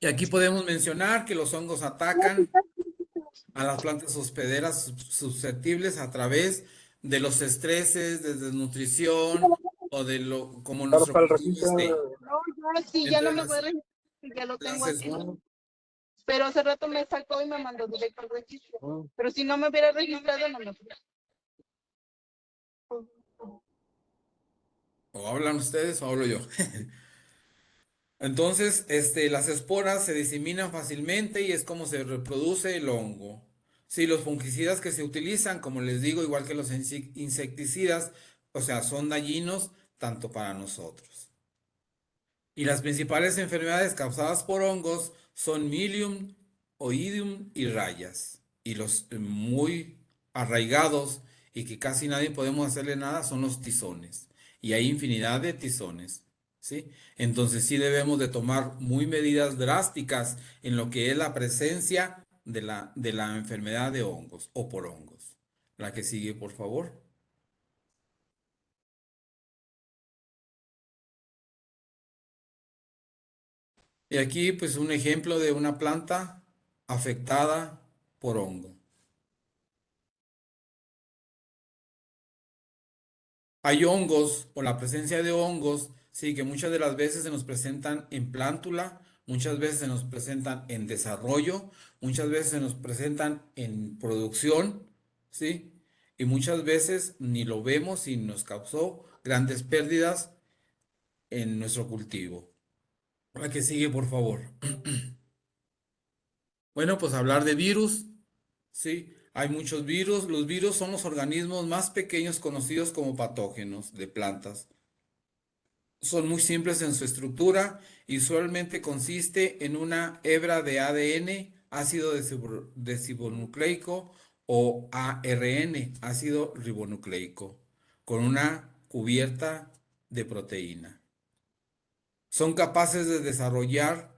Y aquí podemos mencionar que los hongos atacan a las plantas hospederas susceptibles a través de los estreses, de desnutrición o como Claro, nuestro para el cultivo registro. esté. No, ya, sí, ya no me voy a Entonces, registrar, ya lo tengo las, aquí. Pero hace rato me sacó y me mandó directo al registro. Pero si no me hubiera registrado, no me hubiera. o hablan ustedes o hablo yo. Entonces, las esporas se diseminan fácilmente y es como se reproduce el hongo. Sí, los fungicidas que se utilizan, como les digo, igual que los insecticidas, o sea, son dañinos tanto para nosotros. Y las principales enfermedades causadas por hongos son Milium, Oidium y rayas. Y los muy arraigados y que casi nadie podemos hacerle nada son los tizones. Y hay infinidad de tizones, ¿sí? Entonces sí debemos de tomar muy medidas drásticas en lo que es la presencia de la enfermedad de hongos o por hongos. La que sigue, por favor. Y aquí pues un ejemplo de una planta afectada por hongo. Hay hongos o la presencia de hongos, sí, que muchas de las veces se nos presentan en plántula, muchas veces se nos presentan en desarrollo, muchas veces se nos presentan en producción, sí, y muchas veces ni lo vemos y nos causó grandes pérdidas en nuestro cultivo. La que sigue, por favor. Bueno, pues hablar de virus. Sí, hay muchos virus. Los virus son los organismos más pequeños conocidos como patógenos de plantas. Son muy simples en su estructura y usualmente consiste en una hebra de ADN, ácido desoxinucleico o ARN, ácido ribonucleico, con una cubierta de proteína. Son capaces de desarrollarse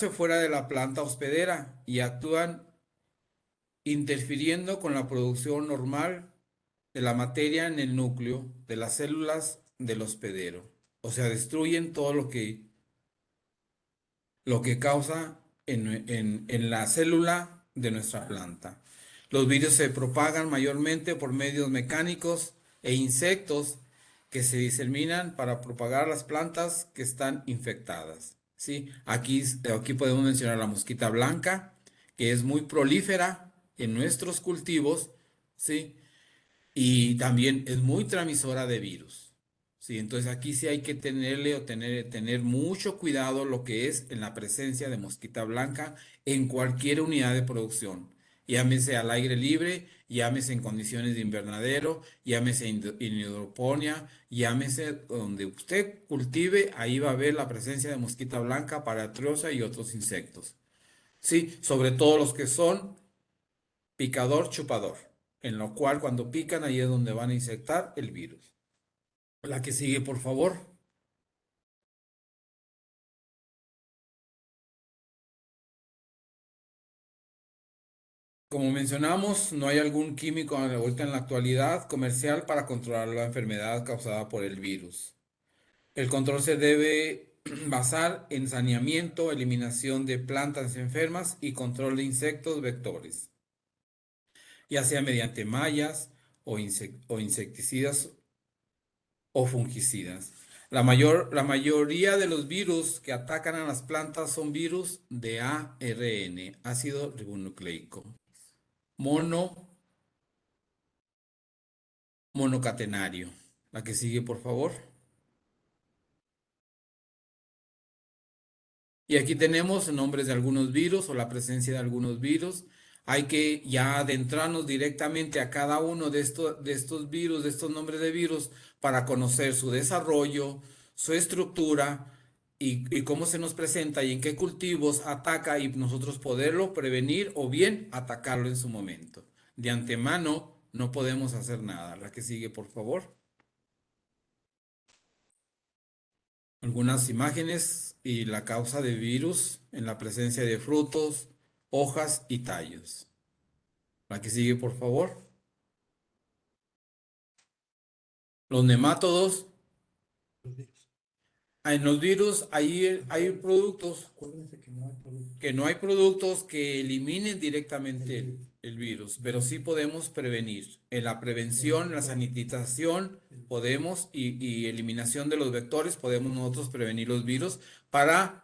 fuera de la planta hospedera y actúan interfiriendo con la producción normal de la materia en el núcleo de las células del hospedero. O sea, destruyen todo lo que causa en la célula de nuestra planta. Los virus se propagan mayormente por medios mecánicos e insectos que se diseminan para propagar las plantas que están infectadas. ¿Sí? Aquí podemos mencionar la mosquita blanca, que es muy prolífera en nuestros cultivos, ¿sí? Y también es muy transmisora de virus. Sí, entonces aquí sí hay que tener mucho cuidado lo que es en la presencia de mosquita blanca en cualquier unidad de producción. Llámese al aire libre, llámese en condiciones de invernadero, llámese en hidroponía, llámese donde usted cultive, ahí va a haber la presencia de mosquita blanca, paratriosa y otros insectos. Sí, sobre todo los que son picador, chupador, en lo cual cuando pican ahí es donde van a inyectar el virus. La que sigue, por favor. Como mencionamos, no hay algún químico ahorita en la actualidad comercial para controlar la enfermedad causada por el virus. El control se debe basar en saneamiento, eliminación de plantas enfermas y control de insectos vectores, ya sea mediante mallas o insecticidas o fungicidas. La mayoría de los virus que atacan a las plantas son virus de ARN, ácido ribonucleico, mono, monocatenario. La que sigue, por favor. Y aquí tenemos nombres de algunos virus o la presencia de algunos virus. Hay que ya adentrarnos directamente a cada uno de estos virus, de estos nombres de virus, para conocer su desarrollo, su estructura y cómo se nos presenta y en qué cultivos ataca y nosotros poderlo prevenir o bien atacarlo en su momento. De antemano no podemos hacer nada. La que sigue, por favor. Algunas imágenes y la causa de virus en la presencia de frutos, hojas y tallos. La que sigue, por favor. Los nemátodos. En los virus hay productos, acuérdense que no hay productos que eliminen directamente el virus, pero sí podemos prevenir. En la prevención, la sanitización, podemos y eliminación de los vectores, podemos nosotros prevenir los virus para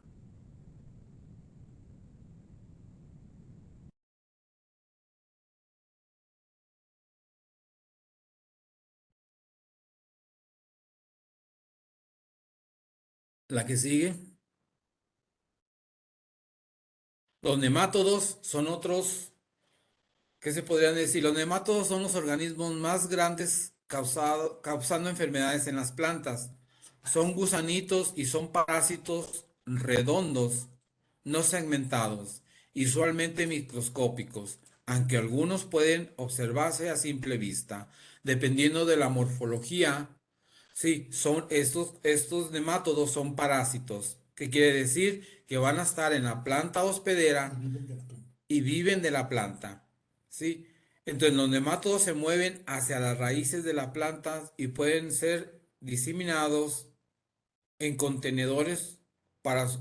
la que sigue. Los nemátodos son otros, ¿qué se podrían decir? Los nemátodos son los organismos más grandes causando enfermedades en las plantas. Son gusanitos y son parásitos redondos, no segmentados, y usualmente microscópicos, aunque algunos pueden observarse a simple vista, dependiendo de la morfología. Sí, son estos nemátodos son parásitos, que quiere decir que van a estar en la planta hospedera y viven de la planta. ¿Sí? Entonces los nemátodos se mueven hacia las raíces de la planta y pueden ser diseminados en contenedores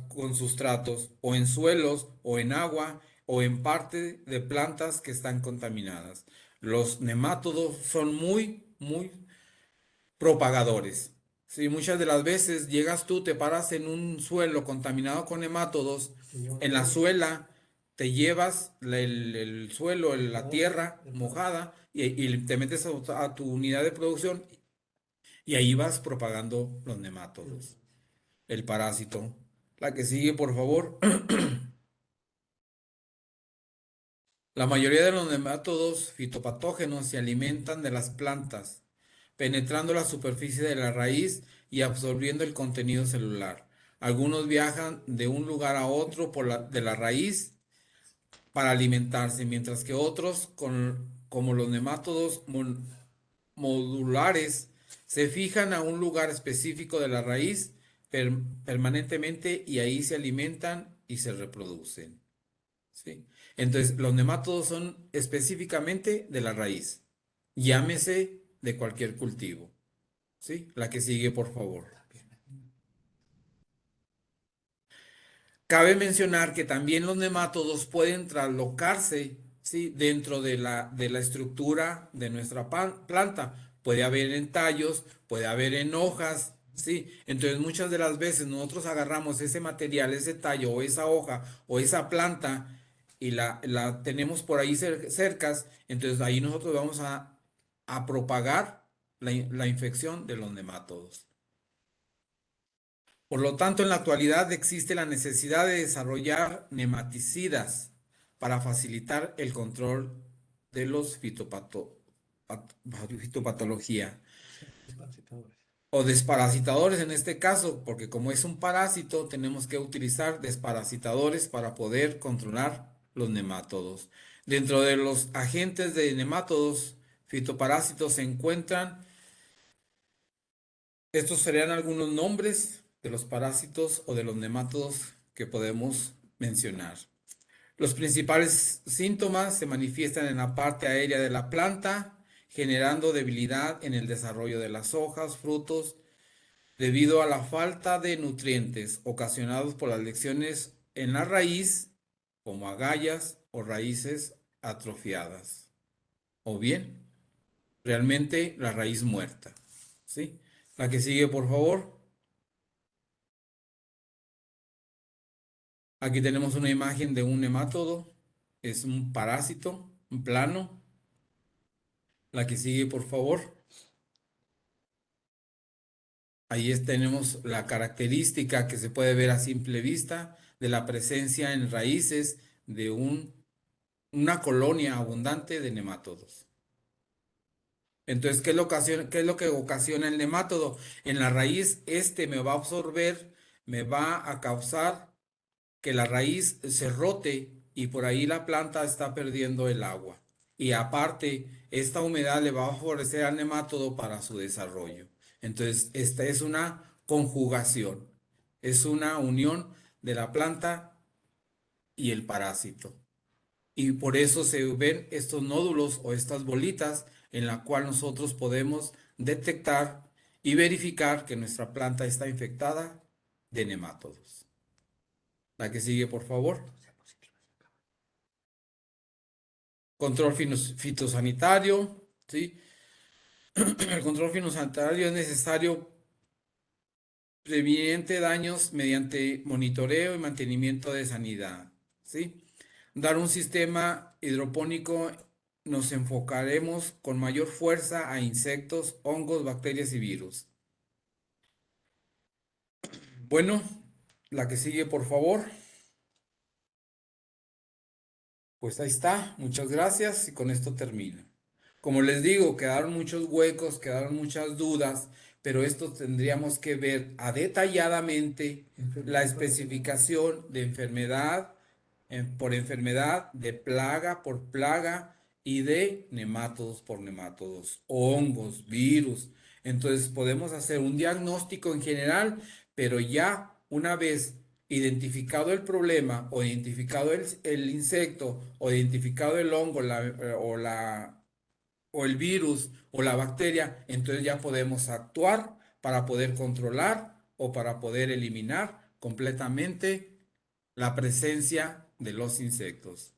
con sustratos, o en suelos, o en agua, o en parte de plantas que están contaminadas. Los nemátodos son muy propagadores. Sí, muchas de las veces llegas tú, te paras en un suelo contaminado con nemátodos, en la suela te llevas el suelo, la tierra mojada y te metes a tu unidad de producción y ahí vas propagando los nemátodos, el parásito. La que sigue, por favor. La mayoría de los nemátodos fitopatógenos se alimentan de las plantas, penetrando la superficie de la raíz y absorbiendo el contenido celular. Algunos viajan de un lugar a otro de la raíz para alimentarse, mientras que otros, como los nemátodos modulares, se fijan a un lugar específico de la raíz permanentemente y ahí se alimentan y se reproducen. ¿Sí? Entonces, los nemátodos son específicamente de la raíz. Llámese de cualquier cultivo. ¿Sí? La que sigue, por favor. Cabe mencionar que también los nemátodos pueden traslocarse, ¿sí? Dentro de la estructura de nuestra planta. Puede haber en tallos, puede haber en hojas, ¿sí? Entonces muchas de las veces nosotros agarramos ese material, ese tallo o esa hoja o esa planta y la tenemos por ahí cercas, entonces ahí nosotros vamos a propagar la infección de los nemátodos. Por lo tanto, en la actualidad existe la necesidad de desarrollar nematicidas para facilitar el control de los fitopatología o desparasitadores en este caso, porque como es un parásito, tenemos que utilizar desparasitadores para poder controlar los nemátodos. Dentro de los agentes de nemátodos fitoparásitos se encuentran, estos serían algunos nombres de los parásitos o de los nemátodos que podemos mencionar. Los principales síntomas se manifiestan en la parte aérea de la planta, generando debilidad en el desarrollo de las hojas, frutos, debido a la falta de nutrientes ocasionados por las lesiones en la raíz, como agallas o raíces atrofiadas, o bien realmente la raíz muerta. ¿Sí? La que sigue, por favor. Aquí tenemos una imagen de un nemátodo. Es un parásito, un plano. La que sigue, por favor. Ahí tenemos la característica que se puede ver a simple vista de la presencia en raíces de una colonia abundante de nemátodos. Entonces, ¿qué es lo que ocasiona el nemátodo? En la raíz, me va a absorber, me va a causar que la raíz se rote y por ahí la planta está perdiendo el agua. Y aparte, esta humedad le va a favorecer al nemátodo para su desarrollo. Entonces, esta es una conjugación, es una unión de la planta y el parásito. Y por eso se ven estos nódulos o estas bolitas en la cual nosotros podemos detectar y verificar que nuestra planta está infectada de nemátodos. La que sigue, por favor. Control fitosanitario, ¿sí? El control fitosanitario es necesario previene daños mediante monitoreo y mantenimiento de sanidad, ¿sí? Dar un sistema hidropónico nos enfocaremos con mayor fuerza a insectos, hongos, bacterias y virus. Bueno, la que sigue, por favor. Pues ahí está, muchas gracias y con esto termino. Como les digo, quedaron muchos huecos, quedaron muchas dudas, pero esto tendríamos que ver detalladamente la especificación de enfermedad por enfermedad, de plaga por plaga y de nemátodos por nemátodos, hongos, virus. Entonces podemos hacer un diagnóstico en general, pero ya una vez identificado el problema o identificado el insecto o identificado el hongo o el virus o la bacteria, entonces ya podemos actuar para poder controlar o para poder eliminar completamente la presencia de los insectos.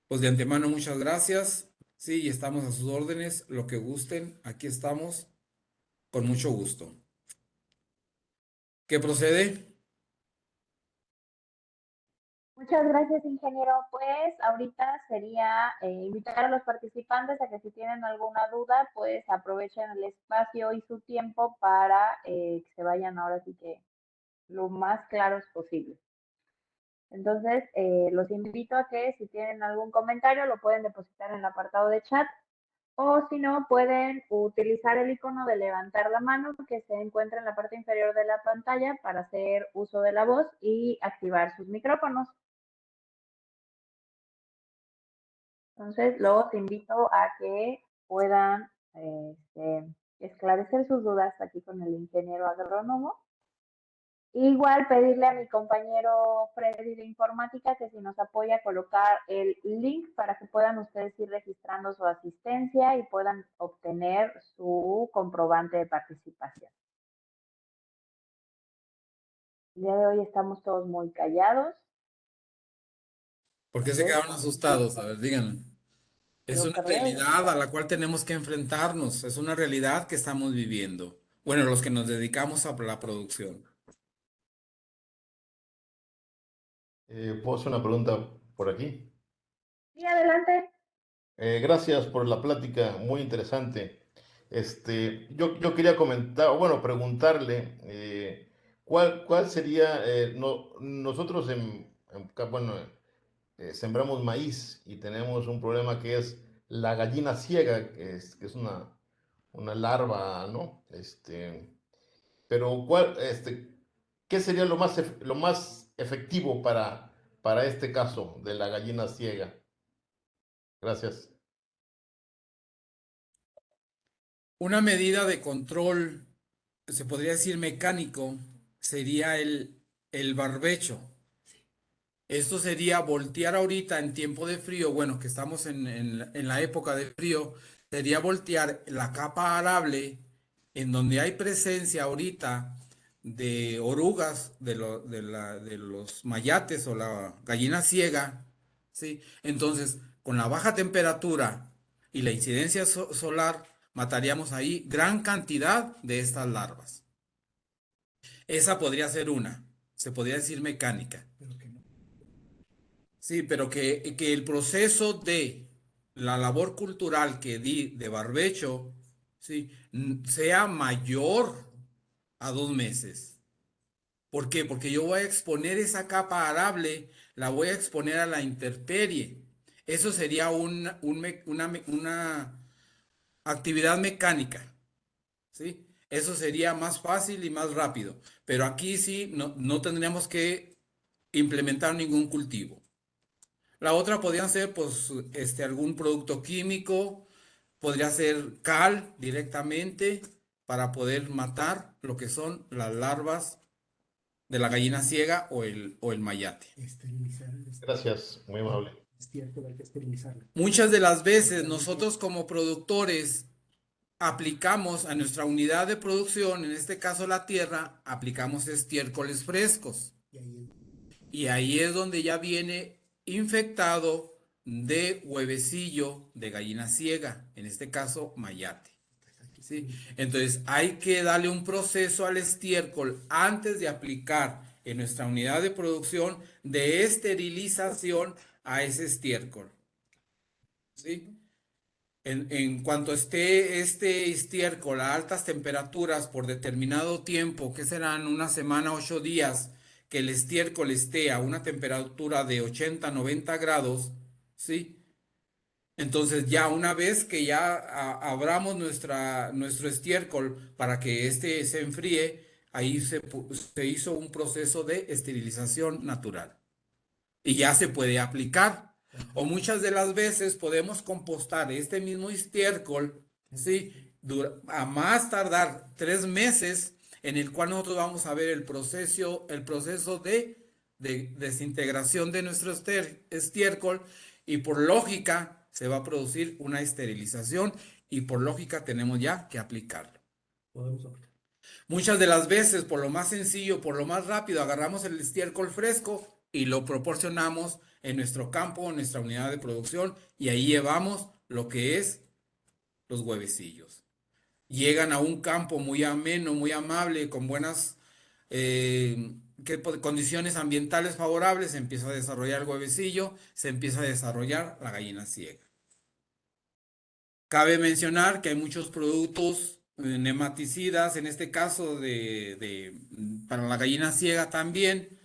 Pues de antemano, muchas gracias. Sí, y estamos a sus órdenes, lo que gusten, aquí estamos con mucho gusto. ¿Qué procede? Muchas gracias, ingeniero. Pues ahorita sería invitar a los participantes a que si tienen alguna duda, pues aprovechen el espacio y su tiempo para que se vayan ahora sí que lo más claros posible. Entonces, los invito a que si tienen algún comentario lo pueden depositar en el apartado de chat o si no, pueden utilizar el icono de levantar la mano que se encuentra en la parte inferior de la pantalla para hacer uso de la voz y activar sus micrófonos. Entonces, los invito a que puedan esclarecer sus dudas aquí con el ingeniero agrónomo. Igual pedirle a mi compañero Freddy de informática que si nos apoya a colocar el link para que puedan ustedes ir registrando su asistencia y puedan obtener su comprobante de participación. El día de hoy estamos todos muy callados. ¿Por qué se quedaron asustados? A ver, díganme. Es Yo una creo. realidad a la cual tenemos que enfrentarnos, es una realidad que estamos viviendo. Bueno, los que nos dedicamos a la producción. ¿Puedo hacer una pregunta por aquí? Sí, adelante. Gracias por la plática, muy interesante. Yo quería comentar, bueno, preguntarle, ¿cuál sería, nosotros bueno, sembramos maíz y tenemos un problema que es la gallina ciega, que es una larva, ¿no? Pero ¿qué sería lo más efectivo para este caso de la gallina ciega? Gracias. Una medida de control, se podría decir mecánico, sería el barbecho. Esto sería voltear ahorita en tiempo de frío, bueno, que estamos en la época de frío, sería voltear la capa arable en donde hay presencia ahorita de orugas, de los mayates o la gallina ciega, ¿sí? Entonces, con la baja temperatura y la incidencia solar, mataríamos ahí gran cantidad de estas larvas. Esa podría ser una, se podría decir mecánica. Sí, pero que el proceso de la labor cultural que di de barbecho, sí, sea mayor a 2 meses. ¿Por qué? Porque yo voy a exponer esa capa arable, la voy a exponer a la intemperie. Eso sería una actividad mecánica, ¿sí? Eso sería más fácil y más rápido. Pero aquí sí no tendríamos que implementar ningún cultivo. La otra podría ser, pues, algún producto químico, podría ser cal directamente para poder matar lo que son las larvas de la gallina ciega o el mayate. Gracias, muy amable. Muchas de las veces nosotros como productores aplicamos a nuestra unidad de producción, en este caso la tierra, aplicamos estiércoles frescos. Y ahí es donde ya viene infectado de huevecillo de gallina ciega, en este caso mayate. ¿Sí? Entonces hay que darle un proceso al estiércol antes de aplicar en nuestra unidad de producción de esterilización a ese estiércol. ¿Sí? En cuanto esté este estiércol a altas temperaturas por determinado tiempo, que serán una semana, 8 días, que el estiércol esté a una temperatura de 80, 90 grados, ¿sí? Entonces ya una vez que ya abramos nuestro estiércol para que éste se enfríe, ahí se hizo un proceso de esterilización natural y ya se puede aplicar. O muchas de las veces podemos compostar este mismo estiércol, ¿sí? A más tardar 3 meses, en el cual nosotros vamos a ver el proceso de desintegración de nuestro estiércol, y por lógica se va a producir una esterilización y por lógica tenemos ya que aplicarlo. Muchas de las veces, por lo más sencillo, por lo más rápido, agarramos el estiércol fresco y lo proporcionamos en nuestro campo, en nuestra unidad de producción, y ahí llevamos lo que es los huevecillos. Llegan a un campo muy ameno, muy amable, con buenas condiciones ambientales favorables, se empieza a desarrollar el huevecillo, se empieza a desarrollar la gallina ciega. Cabe mencionar que hay muchos productos nematicidas, en este caso para la gallina ciega también,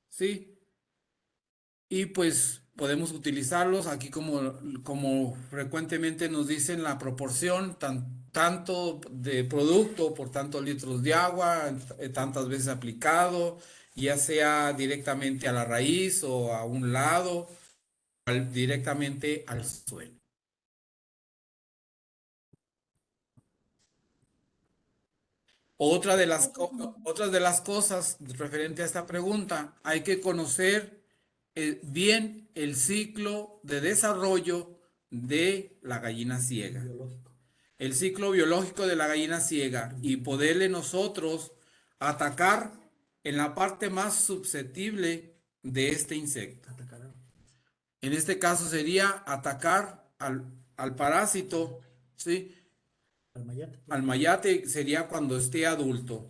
¿sí? Y pues podemos utilizarlos aquí como frecuentemente nos dicen la proporción, tanto de producto por tantos litros de agua, tantas veces aplicado, ya sea directamente a la raíz o a un lado, directamente al suelo. Otras de las cosas referente a esta pregunta, hay que conocer bien el ciclo de desarrollo de la gallina ciega, el ciclo biológico de la gallina ciega, y poderle nosotros atacar en la parte más susceptible de este insecto. En este caso sería atacar al parásito, ¿sí? Al mayate sería cuando esté adulto,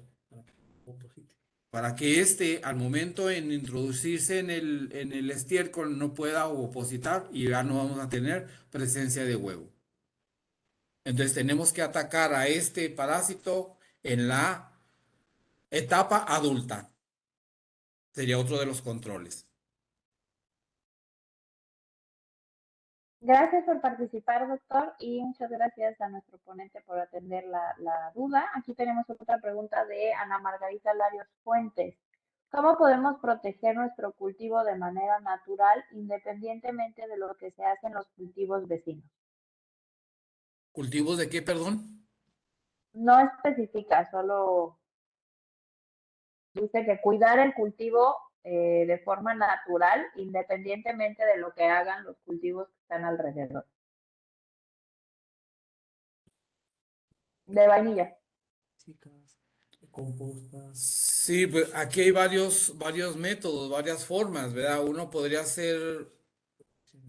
para que éste al momento en introducirse en el estiércol no pueda opositar y ya no vamos a tener presencia de huevo. Entonces tenemos que atacar a este parásito en la etapa adulta. Sería otro de los controles. Gracias por participar, doctor, y muchas gracias a nuestro ponente por atender la duda. Aquí tenemos otra pregunta de Ana Margarita Larios Fuentes. ¿Cómo podemos proteger nuestro cultivo de manera natural, independientemente de lo que se hace en los cultivos vecinos? ¿Cultivos de qué, perdón? No especifica, solo dice que cuidar el cultivo de forma natural, independientemente de lo que hagan los cultivos que están alrededor. De vainilla. Sí, pues aquí hay varios métodos, varias formas, ¿verdad? Uno podría hacer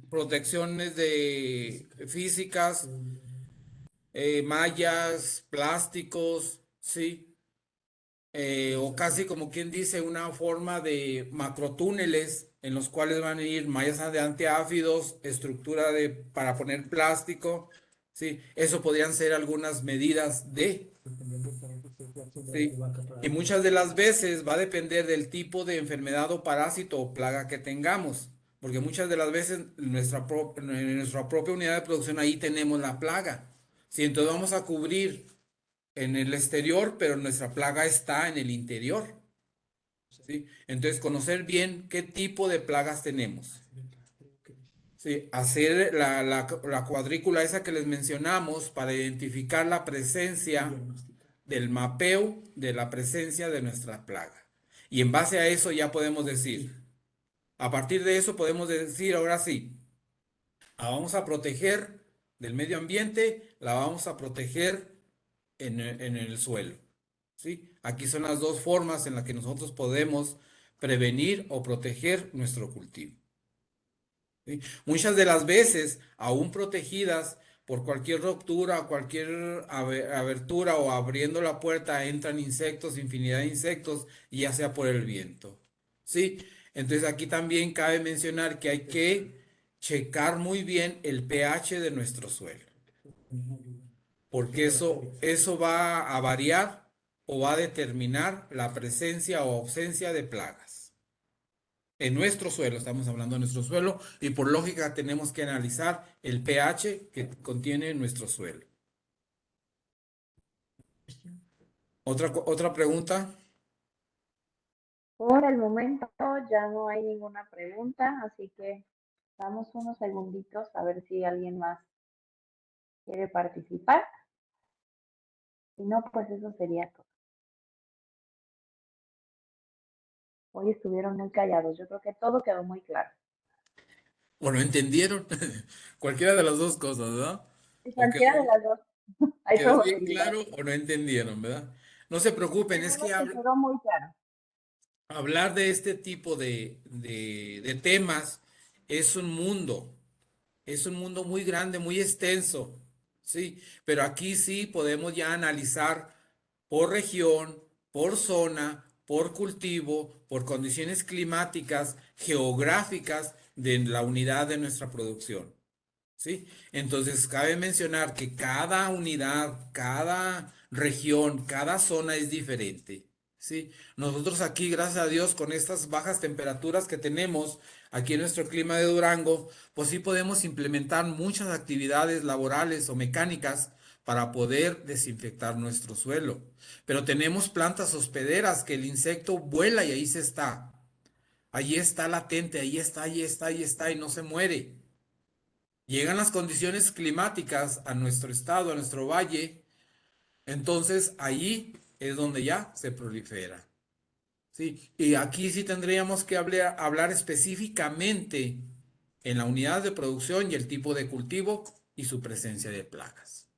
protecciones físicas, mallas, plásticos, sí. O casi como quien dice una forma de macrotúneles en los cuales van a ir mallas de antiáfidos, estructura para poner plástico, sí. Eso podrían ser algunas medidas sí. Y muchas de las veces va a depender del tipo de enfermedad o parásito o plaga que tengamos, porque muchas de las veces en nuestra propia unidad de producción ahí tenemos la plaga. Sí, entonces vamos a cubrir en el exterior, pero nuestra plaga está en el interior, ¿sí? Entonces conocer bien qué tipo de plagas tenemos. Sí, hacer la cuadrícula esa que les mencionamos para identificar la presencia del mapeo de la presencia de nuestra plaga. Y en base a eso ya podemos decir, a partir de eso podemos decir, ahora sí, la vamos a proteger del medio ambiente, la vamos a proteger en el suelo, ¿sí? Aquí son las dos formas en las que nosotros podemos prevenir o proteger nuestro cultivo. ¿Sí? Muchas de las veces, aún protegidas por cualquier ruptura, cualquier abertura o abriendo la puerta, entran insectos, infinidad de insectos, ya sea por el viento. ¿Sí? Entonces aquí también cabe mencionar que hay que checar muy bien el pH de nuestro suelo, porque eso va a variar o va a determinar la presencia o ausencia de plagas. En nuestro suelo, estamos hablando de nuestro suelo, y por lógica tenemos que analizar el pH que contiene nuestro suelo. ¿Otra pregunta? Por el momento ya no hay ninguna pregunta, así que damos unos segunditos a ver si alguien más quiere participar. Si no, pues eso sería todo. Hoy estuvieron muy callados. Yo creo que todo quedó muy claro. ¿O no entendieron? Cualquiera de las dos cosas, ¿verdad? Y O cualquiera de las dos, hay quedó bien probabilidad. claro o no entendieron, ¿verdad? No se preocupen, es Esperemos que que quedó muy claro. hablar de este tipo de temas es es un mundo muy grande, muy extenso, ¿sí? Pero aquí sí podemos ya analizar por región, por zona, por cultivo, por condiciones climáticas, geográficas de la unidad de nuestra producción. ¿Sí? Entonces, cabe mencionar que cada unidad, cada región, cada zona es diferente. ¿Sí? Nosotros aquí, gracias a Dios, con estas bajas temperaturas que tenemos aquí en nuestro clima de Durango, pues sí podemos implementar muchas actividades laborales o mecánicas para poder desinfectar nuestro suelo. Pero tenemos plantas hospederas que el insecto vuela y ahí se está. Ahí está latente, ahí está y no se muere. Llegan las condiciones climáticas a nuestro estado, a nuestro valle, entonces allí es donde ya se prolifera. ¿Sí? Y aquí sí tendríamos que hablar específicamente en la unidad de producción y el tipo de cultivo y su presencia de plagas.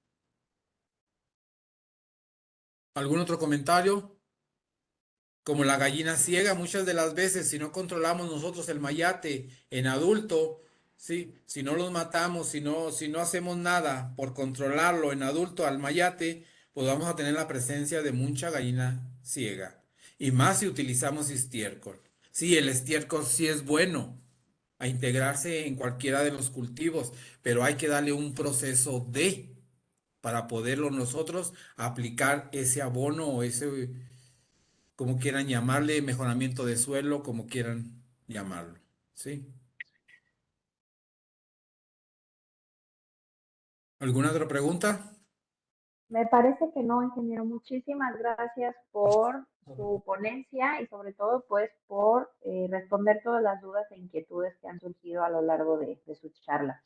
¿Algún otro comentario? Como la gallina ciega, muchas de las veces, si no controlamos nosotros el mayate en adulto, ¿sí? Si no los matamos, si no hacemos nada por controlarlo en adulto al mayate, pues vamos a tener la presencia de mucha gallina ciega. Y más si utilizamos estiércol. Sí, el estiércol sí es bueno a integrarse en cualquiera de los cultivos, pero hay que darle un proceso para poderlo nosotros aplicar ese abono o ese como quieran llamarle, mejoramiento de suelo, como quieran llamarlo. ¿Sí? ¿Alguna otra pregunta? Me parece que no, ingeniero. Muchísimas gracias por su ponencia y sobre todo pues por responder todas las dudas e inquietudes que han surgido a lo largo de su charla.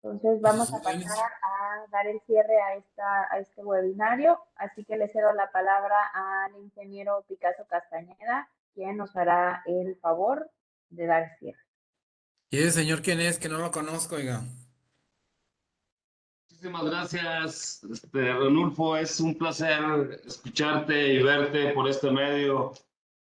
Entonces A sus vamos a pasar órdenes. a dar el cierre a este webinario, así que le cedo la palabra al ingeniero Picasso Castañeda, quien nos hará el favor de dar cierre. ¿Y ese señor quién es? Que no lo conozco, oiga. Muchísimas gracias, Renulfo. Es un placer escucharte y verte por este medio.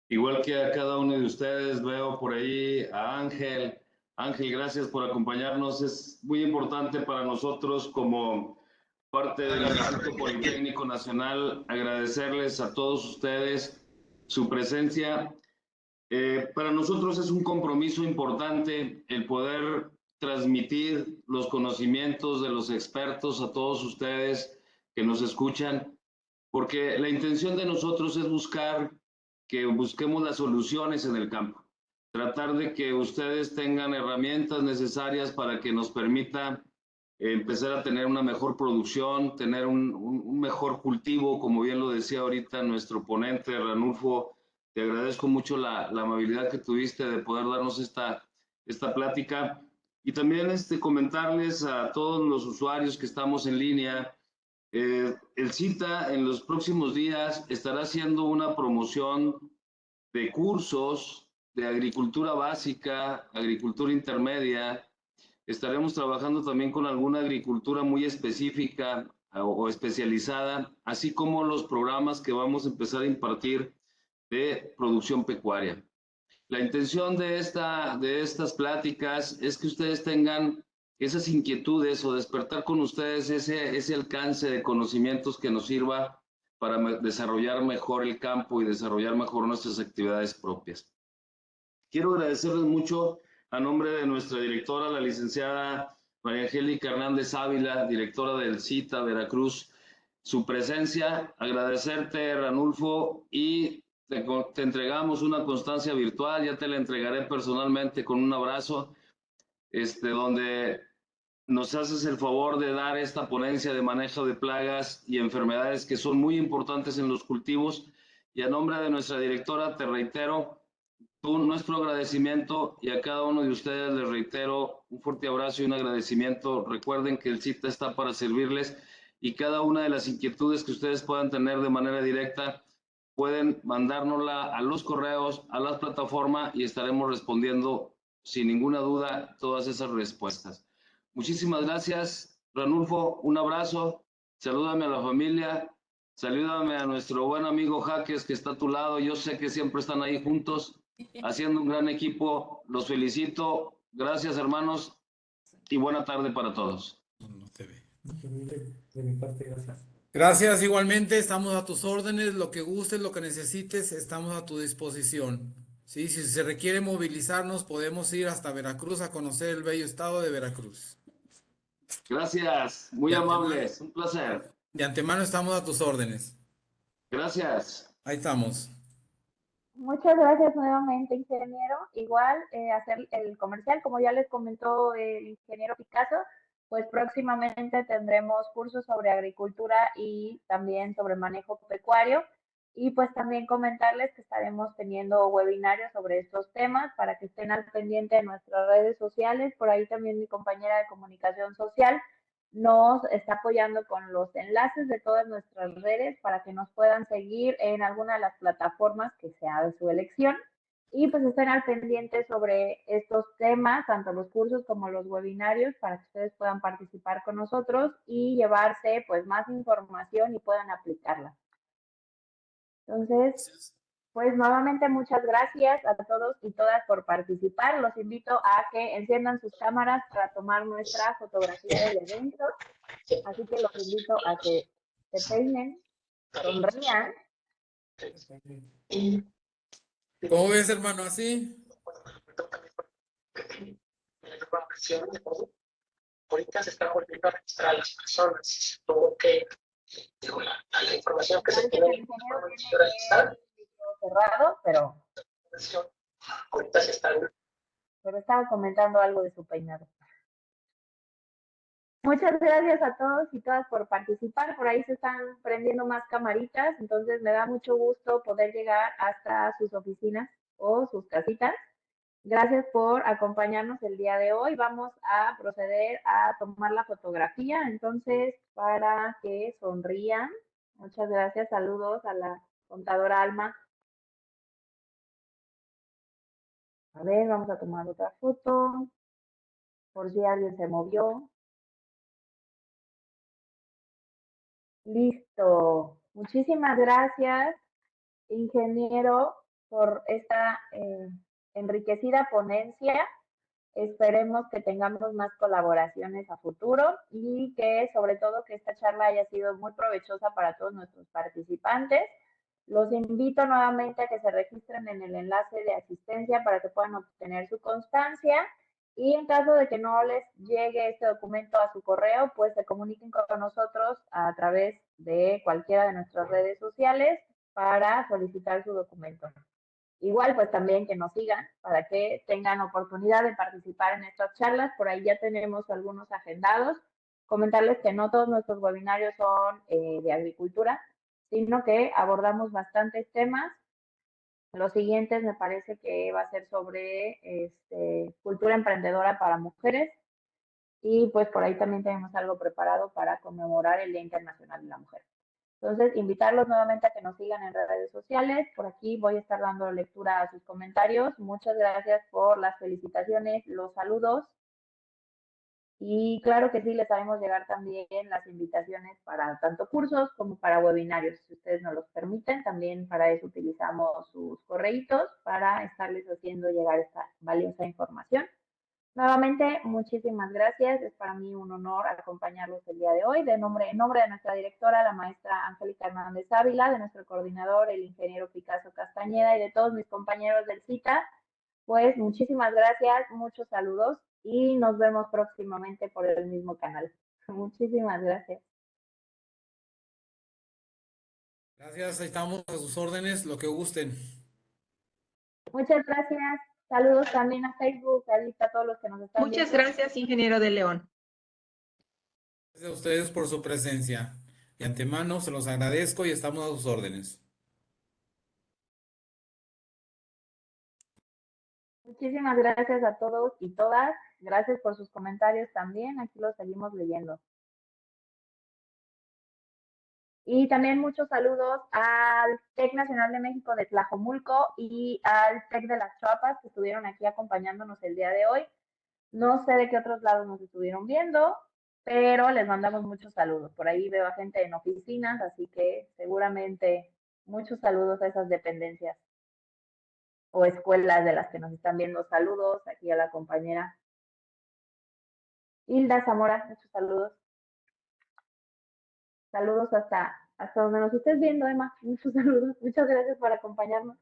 Igual que a cada uno de ustedes, veo por ahí a Ángel. Ángel, gracias por acompañarnos. Es muy importante para nosotros como parte del Instituto Politécnico Nacional agradecerles a todos ustedes su presencia. Para nosotros es un compromiso importante el poder transmitir los conocimientos de los expertos a todos ustedes que nos escuchan, porque la intención de nosotros es buscar que busquemos las soluciones en el campo, tratar de que ustedes tengan herramientas necesarias para que nos permita empezar a tener una mejor producción, tener un mejor cultivo, como bien lo decía ahorita nuestro ponente Ranulfo. Te agradezco mucho la amabilidad que tuviste de poder darnos esta plática y también comentarles a todos los usuarios que estamos en línea. El CITA en los próximos días estará haciendo una promoción de cursos de agricultura básica, agricultura intermedia. Estaremos trabajando también con alguna agricultura muy específica o especializada, así como los programas que vamos a empezar a impartir de producción pecuaria. La intención de estas pláticas es que ustedes tengan esas inquietudes o despertar con ustedes ese alcance de conocimientos que nos sirva para desarrollar mejor el campo y desarrollar mejor nuestras actividades propias. Quiero agradecerles mucho a nombre de nuestra directora, la licenciada María Angélica Hernández Ávila, directora del CITA Veracruz, su presencia, agradecerte, Ranulfo, y te entregamos una constancia virtual, ya te la entregaré personalmente con un abrazo, donde nos haces el favor de dar esta ponencia de manejo de plagas y enfermedades que son muy importantes en los cultivos. Y a nombre de nuestra directora te reitero nuestro agradecimiento, y a cada uno de ustedes les reitero un fuerte abrazo y un agradecimiento. Recuerden que el CITA está para servirles, y cada una de las inquietudes que ustedes puedan tener de manera directa pueden mandárnosla a los correos, a las plataformas, y estaremos respondiendo sin ninguna duda todas esas respuestas. Muchísimas gracias, Ranulfo, un abrazo, salúdame a la familia, salúdame a nuestro buen amigo Jaques que está a tu lado, yo sé que siempre están ahí juntos, haciendo un gran equipo, los felicito, gracias hermanos, y buena tarde para todos. No se ve. De mi parte, gracias. Gracias, igualmente, estamos a tus órdenes, lo que gustes, lo que necesites, estamos a tu disposición. Sí, si se requiere movilizarnos, podemos ir hasta Veracruz a conocer el bello estado de Veracruz. Gracias, muy amables, un placer. De antemano estamos a tus órdenes. Gracias. Ahí estamos. Muchas gracias nuevamente, ingeniero. Igual hacer el comercial, como ya les comentó el ingeniero Picasso, pues próximamente tendremos cursos sobre agricultura y también sobre manejo pecuario. Y pues también comentarles que estaremos teniendo webinarios sobre estos temas para que estén al pendiente de nuestras redes sociales. Por ahí también mi compañera de comunicación social nos está apoyando con los enlaces de todas nuestras redes para que nos puedan seguir en alguna de las plataformas que sea de su elección, y pues estén al pendiente sobre estos temas, tanto los cursos como los webinarios, para que ustedes puedan participar con nosotros y llevarse pues más información y puedan aplicarla. Entonces, pues nuevamente muchas gracias a todos y todas por participar. Los invito a que enciendan sus cámaras para tomar nuestra fotografía del evento. Así que los invito a que se peinen, sonrían. ¿Cómo ves, hermano? ¿Así? Ahorita se está volviendo a registrar a las personas. Tuvo que, digo, la información que se Parece tiene que el ingeniero tiene el micro cerrado, pero ahorita se está. pero estaba comentando algo de su peinado. Muchas gracias a todos y todas por participar. Por ahí se están prendiendo más camaritas, entonces me da mucho gusto poder llegar hasta sus oficinas o sus casitas. Gracias por acompañarnos el día de hoy. Vamos a proceder a tomar la fotografía, entonces, para que sonrían. Muchas gracias. Saludos a la contadora Alma. A ver, vamos a tomar otra foto, por si alguien se movió. Listo. Muchísimas gracias, ingeniero, por esta enriquecida ponencia. Esperemos que tengamos más colaboraciones a futuro y que sobre todo que esta charla haya sido muy provechosa para todos nuestros participantes. Los invito nuevamente a que se registren en el enlace de asistencia para que puedan obtener su constancia, y en caso de que no les llegue este documento a su correo, pues se comuniquen con nosotros a través de cualquiera de nuestras redes sociales para solicitar su documento. Igual, pues también que nos sigan para que tengan oportunidad de participar en estas charlas. Por ahí ya tenemos algunos agendados. Comentarles que no todos nuestros webinarios son de agricultura, sino que abordamos bastantes temas. Los siguientes me parece que va a ser sobre cultura emprendedora para mujeres, y pues por ahí también tenemos algo preparado para conmemorar el Día Internacional de la Mujer. Entonces, invitarlos nuevamente a que nos sigan en redes sociales. Por aquí voy a estar dando lectura a sus comentarios. Muchas gracias por las felicitaciones, los saludos. Y claro que sí, les haremos llegar también las invitaciones para tanto cursos como para webinarios, si ustedes nos los permiten. También para eso utilizamos sus correitos para estarles haciendo llegar esta valiosa información. Nuevamente, muchísimas gracias. Es para mí un honor acompañarlos el día de hoy. En nombre de nuestra directora, la maestra Angélica Hernández Ávila, de nuestro coordinador, el ingeniero Picasso Castañeda, y de todos mis compañeros del CITA, pues muchísimas gracias, muchos saludos y nos vemos próximamente por el mismo canal. Muchísimas gracias. Gracias, ahí estamos a sus órdenes, lo que gusten. Muchas gracias. Saludos también a Facebook, a todos los que nos están Muchas viendo. gracias, ingeniero de León. Gracias a ustedes por su presencia. De antemano se los agradezco y estamos a sus órdenes. Muchísimas gracias a todos y todas. Gracias por sus comentarios también. Aquí los seguimos leyendo. Y también muchos saludos al TEC Nacional de México de Tlajomulco y al TEC de las Chiapas que estuvieron aquí acompañándonos el día de hoy. No sé de qué otros lados nos estuvieron viendo, pero les mandamos muchos saludos. Por ahí veo a gente en oficinas, así que seguramente muchos saludos a esas dependencias o escuelas de las que nos están viendo. Saludos aquí a la compañera Hilda Zamora, muchos saludos. Saludos hasta donde nos estés viendo, Emma. Muchos saludos. Muchas gracias por acompañarnos.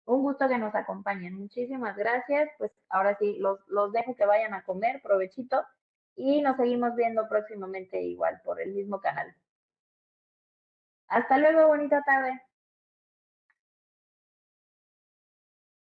Un gusto que nos acompañen. Muchísimas gracias. Pues ahora sí, los dejo que vayan a comer. Provechito. Y nos seguimos viendo próximamente igual por el mismo canal. Hasta luego. Bonita tarde.